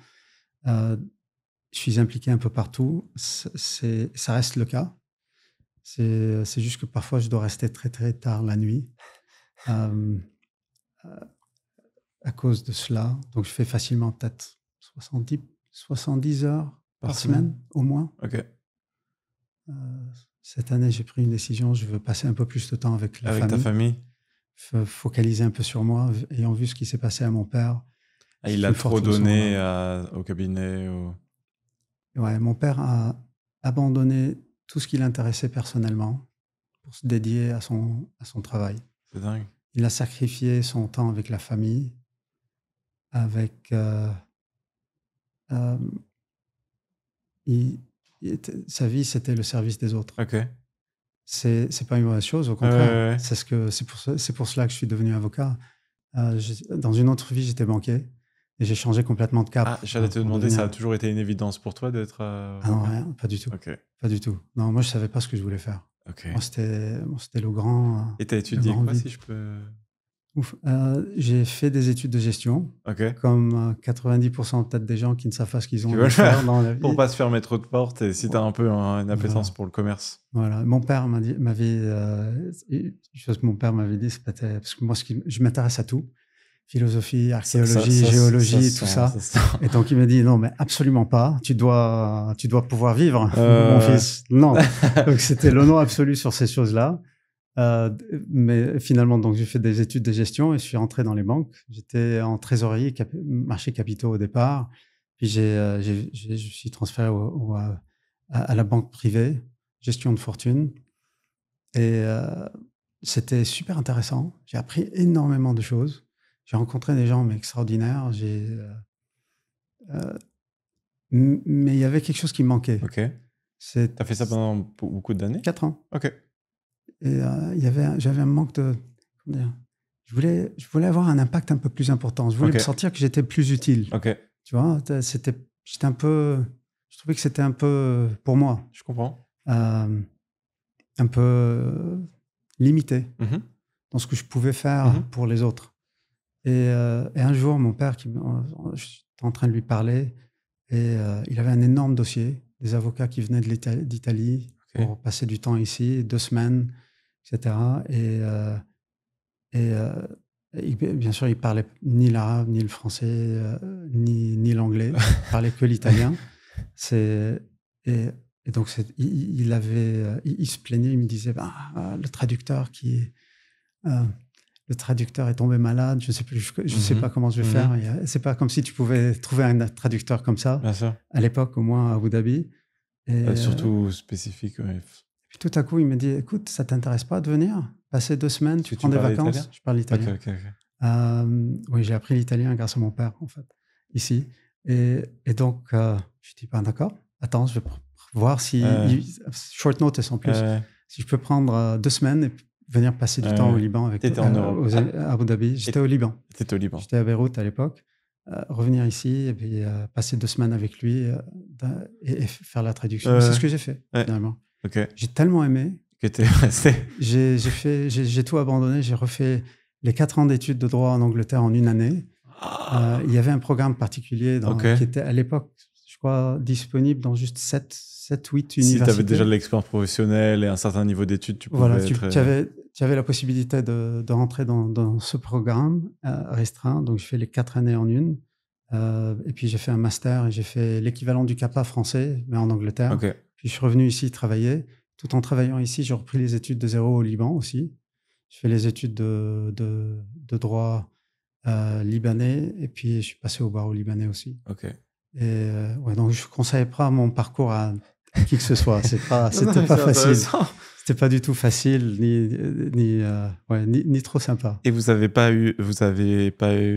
Je suis impliqué un peu partout. Ça reste le cas. C'est juste que parfois, je dois rester très, très tard la nuit à cause de cela. Donc, je fais facilement peut-être 70 heures par semaine, au moins. Ok. Cette année, j'ai pris une décision. Je veux passer un peu plus de temps avec la famille. Avec ta famille? Focaliser un peu sur moi, ayant vu ce qui s'est passé à mon père. Ah, il a trop donné au cabinet Ouais, mon père a abandonné tout ce qui l'intéressait personnellement pour se dédier à son travail. C'est dingue. Il a sacrifié son temps avec la famille, avec... sa vie, c'était le service des autres. Ok. C'est pas une mauvaise chose, au contraire. C'est pour cela que je suis devenu avocat. Dans une autre vie, j'étais banquier et j'ai changé complètement de cap. Ah, j'allais te demander, ça a toujours été une évidence pour toi d'être... Ah non, rien, pas du tout. Ok. Pas du tout. Non, moi, je savais pas ce que je voulais faire. Ok. Moi, c'était le grand... Et t'as étudié quoi, si je peux... J'ai fait des études de gestion, comme 90% peut-être des gens qui ne savent pas ce qu'ils ont à faire dans la vie. Pour pas se fermer trop de portes et si tu as un peu une appétence pour le commerce. Voilà. Mon père m'avait dit, parce que moi, je m'intéresse à tout. Philosophie, archéologie, géologie, tout ça. Et donc, il m'a dit, non, mais absolument pas. Tu dois pouvoir vivre, mon fils. Non. Donc, c'était le non absolu sur ces choses-là. Mais finalement, donc, j'ai fait des études de gestion et je suis rentré dans les banques. J'étais en trésorerie, marché capitaux au départ. Puis, je suis transféré à la banque privée, gestion de fortune. Et c'était super intéressant. J'ai appris énormément de choses. J'ai rencontré des gens extraordinaires. Mais il y avait quelque chose qui me manquait. Ok. T'as fait ça pendant beaucoup d'années? 4 ans. Ok. Et j'avais un manque de... Comment dire, je voulais avoir un impact un peu plus important. Je voulais me sentir que j'étais plus utile. Ok. Tu vois, j'étais un peu... Je trouvais que c'était un peu, pour moi... Je comprends. Un peu limité dans ce que je pouvais faire pour les autres. Et un jour, mon père, j'étais en train de lui parler, et il avait un énorme dossier, des avocats qui venaient d'Italie pour passer du temps ici, 2 semaines, etc. Et bien sûr, il ne parlait ni l'arabe, ni le français, ni l'anglais. Il parlait que l'italien. Et donc, il se plaignait, il me disait, le traducteur est tombé malade, je sais pas comment je vais faire. C'est pas comme si tu pouvais trouver un traducteur comme ça. Bien sûr. À l'époque, au moins à Abu Dhabi. Et, surtout spécifique. Ouais. Puis tout à coup, il me dit, écoute, ça t'intéresse pas de venir passer 2 semaines, tu prends des vacances. Italien? Je parle italien. Oui, j'ai appris l'italien grâce à mon père, en fait, ici. Et donc, je dis, d'accord, attends, je vais voir si... short notice en plus. Si je peux prendre 2 semaines et venir passer du temps au Liban avec T'étais en Europe. À Abu Dhabi. J'étais au Liban. T'étais au Liban. J'étais à Beyrouth à l'époque. Revenir ici et puis passer 2 semaines avec lui et faire la traduction. C'est ce que j'ai fait, finalement. J'ai tellement aimé que t'es resté. J'ai tout abandonné. J'ai refait les 4 ans d'études de droit en Angleterre en 1 année. Il y avait un programme particulier qui était à l'époque, je crois, disponible dans juste 7, 8 Si universités. tu avais déjà de l'expérience professionnelle et un certain niveau d'études, tu pouvais Voilà, être... tu avais la possibilité de rentrer dans ce programme restreint. Donc, j'ai fait les 4 années en une. Et puis, j'ai fait un master et j'ai fait l'équivalent du CAPA français, mais en Angleterre. Ok. Puis, je suis revenu ici travailler. Tout en travaillant ici, j'ai repris les études de zéro au Liban aussi. Je fais les études de droit libanais et puis je suis passé au barreau libanais aussi. Ok. Et ouais, donc je ne conseille pas mon parcours à qui que ce soit. C'était pas facile. C'était pas du tout facile ni trop sympa. Et vous avez pas eu,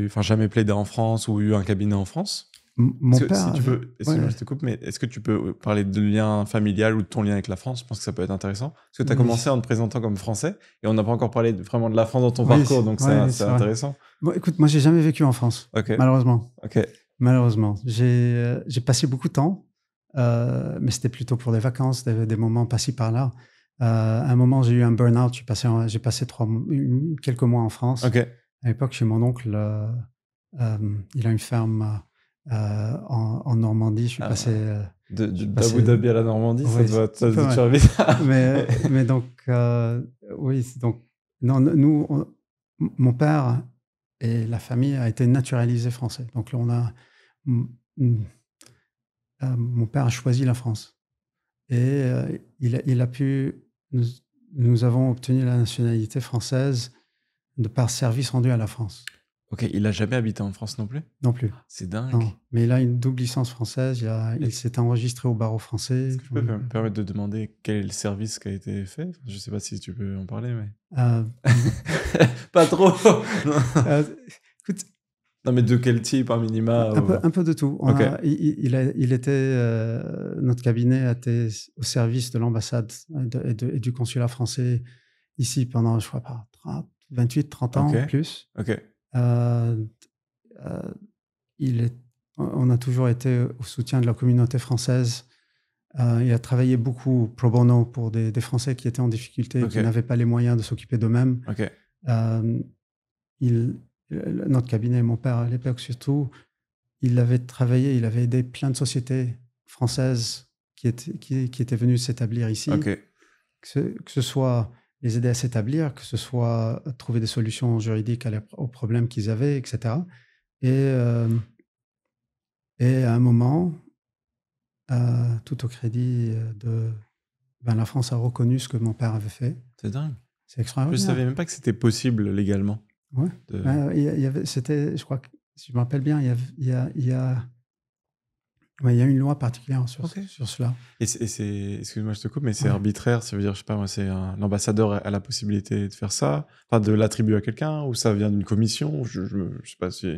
enfin jamais plaidé en France ou eu un cabinet en France? Mon père, si tu peux, excuse-moi, je te coupe, mais est-ce que tu peux parler de lien familial ou de ton lien avec la France? Je pense que ça peut être intéressant. Parce que tu as commencé en te présentant comme français et on n'a pas encore parlé vraiment de la France dans ton parcours, donc c'est intéressant. Bon, écoute, moi, j'ai jamais vécu en France, malheureusement. Malheureusement. J'ai passé beaucoup de temps, mais c'était plutôt pour des vacances, des moments passés par là. À un moment, j'ai eu un burn-out. J'ai passé quelques mois en France. À l'époque, chez mon oncle, il a une ferme en Normandie. Je suis passé d'Abu Dhabi à la Normandie, oui, ça doit faire vite. mais donc oui, donc non, nous, mon père et la famille a été naturalisé français. Donc là, mon père a choisi la France et il a pu. Nous avons obtenu la nationalité française de par service rendu à la France. Ok, il n'a jamais habité en France non plus? Non plus. C'est dingue. Non, mais il a une double licence française. Il s'est enregistré au barreau français. Est-ce que tu peux me permettre de demander quel est le service qui a été fait? Je ne sais pas si tu peux en parler, mais... Pas trop. Écoute, non, mais de quel type, un minima? Un peu de tout. Notre cabinet était au service de l'ambassade et du consulat français ici pendant, je crois pas, 28, 30 ans plus. On a toujours été au soutien de la communauté française. Il a travaillé beaucoup pro bono pour des Français qui étaient en difficulté, qui n'avaient pas les moyens de s'occuper d'eux-mêmes. Notre cabinet, mon père à l'époque surtout, il avait aidé plein de sociétés françaises qui étaient venues s'établir ici. Que ce soit les aider à s'établir, que ce soit trouver des solutions juridiques aux problèmes qu'ils avaient, etc. Et à un moment, tout au crédit de... la France a reconnu ce que mon père avait fait. C'est dingue. C'est extraordinaire. Je ne savais même pas que c'était possible légalement. Ouais. Je crois que, si je me rappelle bien, il y a une loi particulière sur cela. Et excuse-moi, je te coupe, mais c'est arbitraire. Ça veut dire, je sais pas, moi, l'ambassadeur a la possibilité de faire ça, enfin, de l'attribuer à quelqu'un, ou ça vient d'une commission. Je sais pas si...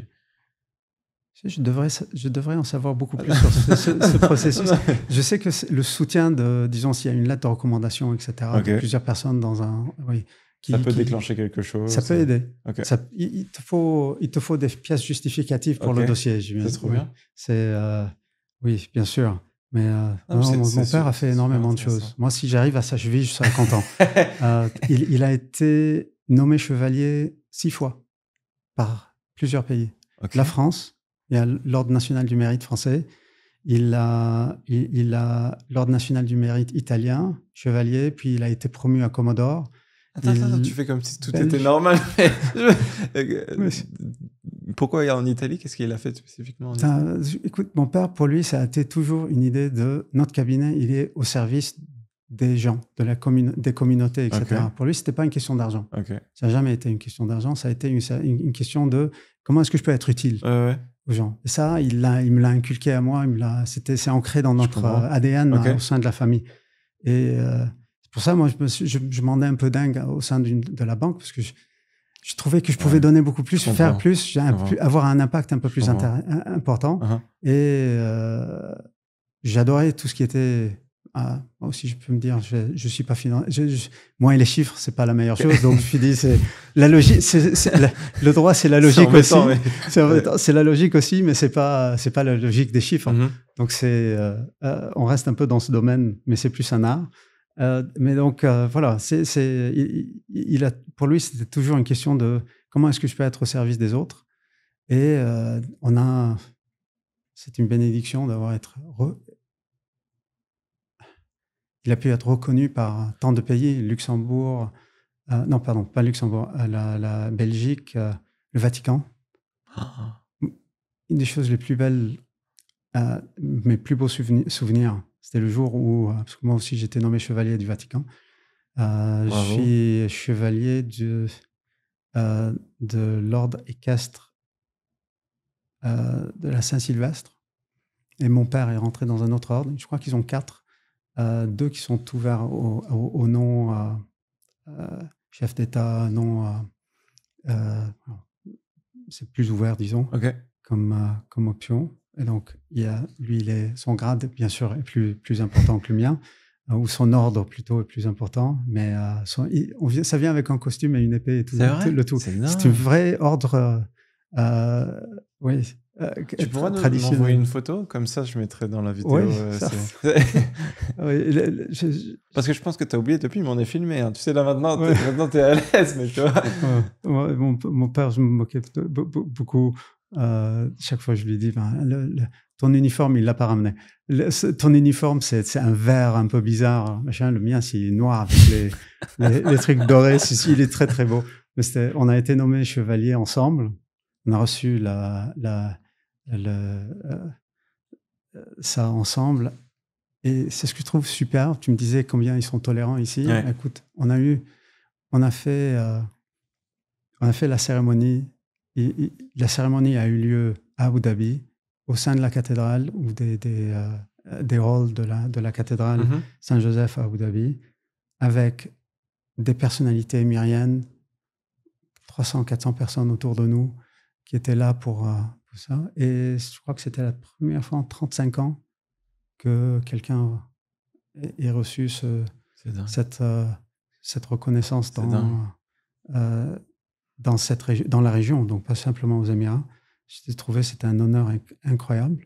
Je devrais en savoir beaucoup plus sur ce processus. Je sais que le soutien disons, s'il y a une lettre de recommandation, etc., de plusieurs personnes dans un... ça peut déclencher quelque chose. Ça peut aider. Il te faut des pièces justificatives pour le dossier. C'est trop bien. Oui, bien sûr. Mais mon père a fait énormément de choses. Moi, si j'arrive à sa cheville, je serai content. Il a été nommé chevalier 6 fois par plusieurs pays. La France, il y a l'Ordre national du mérite français. Il a l'Ordre national du mérite italien, chevalier, puis il a été promu à Commodore. Attends, tu fais comme si tout était normal. Pourquoi en Italie? Qu'est-ce qu'il a fait spécifiquement en Italie? Écoute, mon père, pour lui, ça a été toujours une idée de notre cabinet, il est au service des gens, des communautés, etc. Pour lui, ce n'était pas une question d'argent. Ça n'a jamais été une question d'argent, ça a été une question de comment est-ce que je peux être utile aux gens. Et ça, il me l'a inculqué à moi, c'est ancré dans notre ADN au sein de la famille. Et c'est pour ça, moi, je m'en ai un peu dingue au sein de la banque, parce que je trouvais que je pouvais donner beaucoup plus, faire plus, avoir un impact un peu plus important. Et j'adorais tout ce qui était... moi aussi, je peux me dire, je suis pas financier. Moi et les chiffres, c'est pas la meilleure chose. Donc, je me suis dit, c'est la logique. Le droit, c'est la logique aussi. C'est la logique aussi, mais c'est pas la logique des chiffres. Donc, on reste un peu dans ce domaine, mais c'est plus un art. Mais donc, voilà, pour lui, c'était toujours une question de comment est-ce que je peux être au service des autres. Et on a c'est une bénédiction il a pu être reconnu par tant de pays, Luxembourg, non, pardon, pas Luxembourg, la Belgique, le Vatican. Ah. Une des choses les plus belles, mes plus beaux souvenirs, c'était le jour où, parce que moi aussi j'étais nommé chevalier du Vatican, je suis chevalier de l'ordre équestre de la Saint-Sylvestre. Et mon père est rentré dans un autre ordre. Je crois qu'ils ont 4. 2 qui sont ouverts au nom chef d'État, non. C'est plus ouvert, disons, comme option. Et donc, son grade, bien sûr, est plus important que le mien, ou son ordre plutôt est plus important. Mais ça vient avec un costume et une épée et tout. C'est vrai, le tout. C'est un vrai ordre. Oui. Tu pourras m'envoyer une photo, comme ça je mettrai dans la vidéo. Oui, Parce que je pense que tu as oublié depuis, mais on est filmé. Hein. Tu sais, là maintenant, tu es à l'aise, mais tu vois. Mon père, je me moquais beaucoup. Chaque fois, je lui dis, ton uniforme, il ne l'a pas ramené. Ton uniforme, c'est un vert un peu bizarre. Machin. Le mien, c'est noir avec les trucs dorés. Il est très, très beau. Mais on a été nommés chevaliers ensemble. On a reçu ça ensemble. Et c'est ce que je trouve super. Tu me disais combien ils sont tolérants ici. Ouais. Écoute, on a fait la cérémonie. La cérémonie a eu lieu à Abu Dhabi, au sein de la cathédrale ou des halls de la cathédrale Saint-Joseph à Abu Dhabi, avec des personnalités émiriennes, 300-400 personnes autour de nous qui étaient là pour ça. Et je crois que c'était la première fois en 35 ans que quelqu'un ait reçu cette reconnaissance dans la région, donc pas simplement aux Émirats. J'ai trouvé que c'était un honneur incroyable.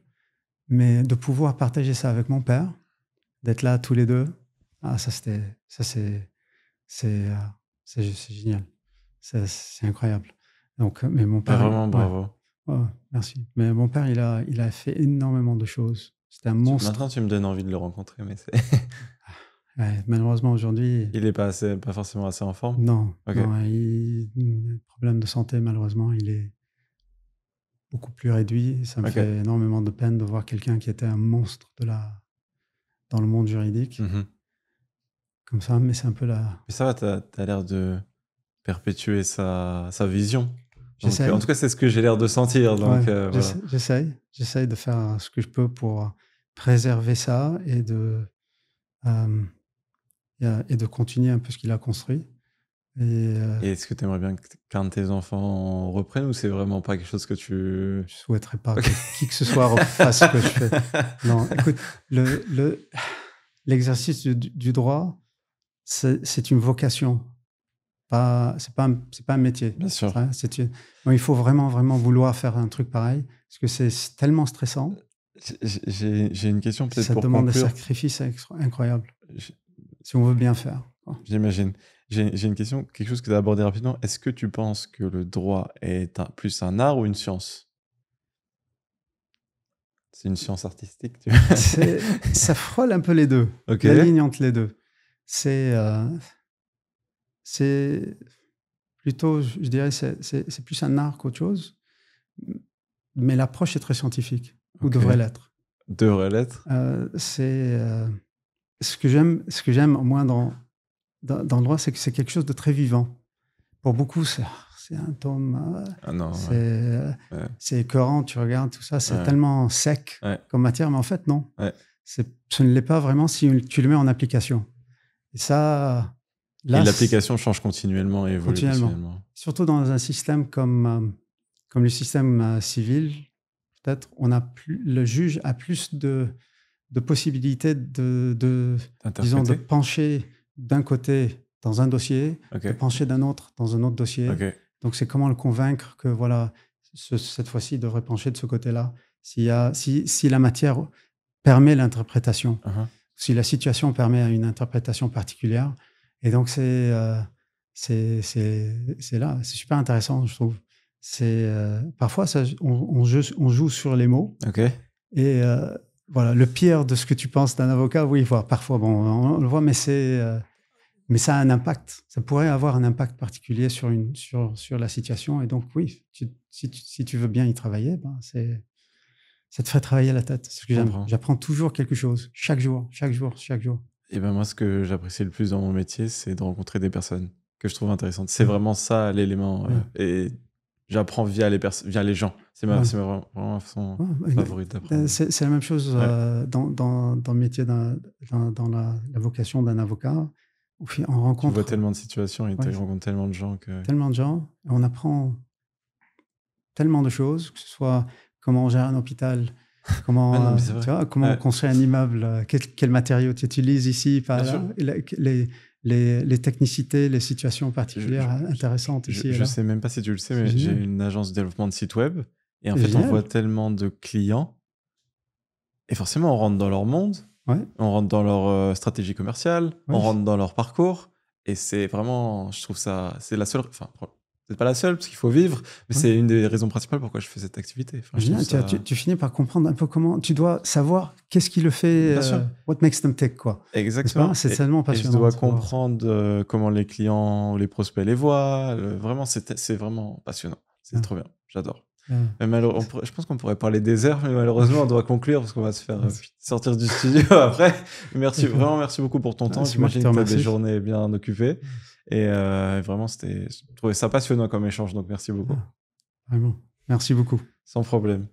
Mais de pouvoir partager ça avec mon père, d'être là tous les deux, c'est génial. C'est incroyable. Donc, mais mon père, vraiment bravo. Merci. Mais mon père, il a fait énormément de choses. C'était un monstre. Maintenant, tu me donnes envie de le rencontrer, mais c'est... malheureusement, aujourd'hui... Il n'est pas forcément assez en forme? Non. Non, il a des problèmes de santé, malheureusement. Il est beaucoup plus réduit. Ça me fait énormément de peine de voir quelqu'un qui était un monstre dans le monde juridique. Comme ça, mais c'est un peu la... Mais ça va, tu as l'air de perpétuer sa vision. Donc, en tout cas, c'est ce que j'ai l'air de sentir. Donc, voilà. J'essaye de faire ce que je peux pour préserver ça et de continuer un peu ce qu'il a construit. Et est-ce que tu aimerais bien qu'un de tes enfants reprenne ou c'est vraiment pas quelque chose que tu... Je souhaiterais pas que qui que ce soit refasse ce que je fais. Non, écoute, l'exercice du droit, c'est une vocation. C'est pas un métier. Bien sûr. Il faut vraiment vouloir faire un truc pareil parce que c'est tellement stressant. J'ai une question peut-être pour conclure. Ça demande des sacrifices incroyables si on veut bien faire. J'imagine. J'ai une question, quelque chose que tu as abordé rapidement. Est-ce que tu penses que le droit est plus un art ou une science? C'est une science artistique, tu vois. Ça frôle un peu les deux. La ligne entre les deux. C'est plutôt, je dirais, c'est plus un art qu'autre chose. Mais l'approche est très scientifique, ou devrait l'être. Devrait l'être. Ce que j'aime, au moins dans le droit, c'est que c'est quelque chose de très vivant. Pour beaucoup, c'est un tome, c'est écœurant, tu regardes tout ça, c'est tellement sec comme matière, mais en fait, non. Ce ne l'est pas vraiment si tu le mets en application. Et ça... Là, et l'application change continuellement et évolue continuellement. Surtout dans un système comme le système civil, peut-être, le juge a plus de possibilités disons, de pencher d'un côté dans un dossier, de pencher d'un autre dans un autre dossier. Donc, c'est comment le convaincre que, voilà, cette fois-ci, il devrait pencher de ce côté-là. Si la matière permet l'interprétation, si la situation permet une interprétation particulière. Et donc, c'est là, c'est super intéressant, je trouve. Parfois, on joue sur les mots. Et voilà, le pire de ce que tu penses d'un avocat, oui, parfois, bon, on le voit, mais mais ça a un impact. Ça pourrait avoir un impact particulier sur la situation. Et donc, oui, si tu veux bien y travailler, ben, ça te ferait travailler la tête. C'est ce que j'aime. J'apprends toujours quelque chose, chaque jour, chaque jour, chaque jour. Et ben moi, ce que j'apprécie le plus dans mon métier, c'est de rencontrer des personnes que je trouve intéressantes. C'est vraiment ça l'élément. Et j'apprends via les gens. C'est vraiment ma façon favorite d'apprendre. C'est la même chose dans le métier, dans la vocation d'un avocat. On rencontre. Tu vois tellement de situations et tu rencontres tellement de gens que. Tellement de gens. On apprend tellement de choses, que ce soit comment on gère un hôpital, comment, comment construire un immeuble, quel matériau tu utilises ici, les technicités, les situations particulières intéressantes ici. Je ne sais même pas si tu le sais, mais j'ai une agence de développement de site web. Et en fait, on voit tellement de clients. Et forcément, on rentre dans leur monde, on rentre dans leur stratégie commerciale, on rentre dans leur parcours. Et c'est vraiment, je trouve ça, c'est la seule... Enfin, c'est pas la seule, parce qu'il faut vivre, mais c'est une des raisons principales pourquoi je fais cette activité. Enfin, tu finis par comprendre un peu comment... Tu dois savoir qu'est-ce qui le fait... what makes them tick, quoi. Exactement. C'est tellement passionnant. Et je dois comprendre comment les clients, les prospects les voient. Vraiment, c'est vraiment passionnant. C'est trop bien. J'adore. Je pense qu'on pourrait parler des heures, mais malheureusement, on doit conclure parce qu'on va se faire sortir du studio après. Vraiment, merci beaucoup pour ton temps. J'imagine que tu as des journées bien occupées. Et vraiment, je trouvais ça passionnant comme échange, donc merci beaucoup. Vraiment, merci beaucoup. Sans problème.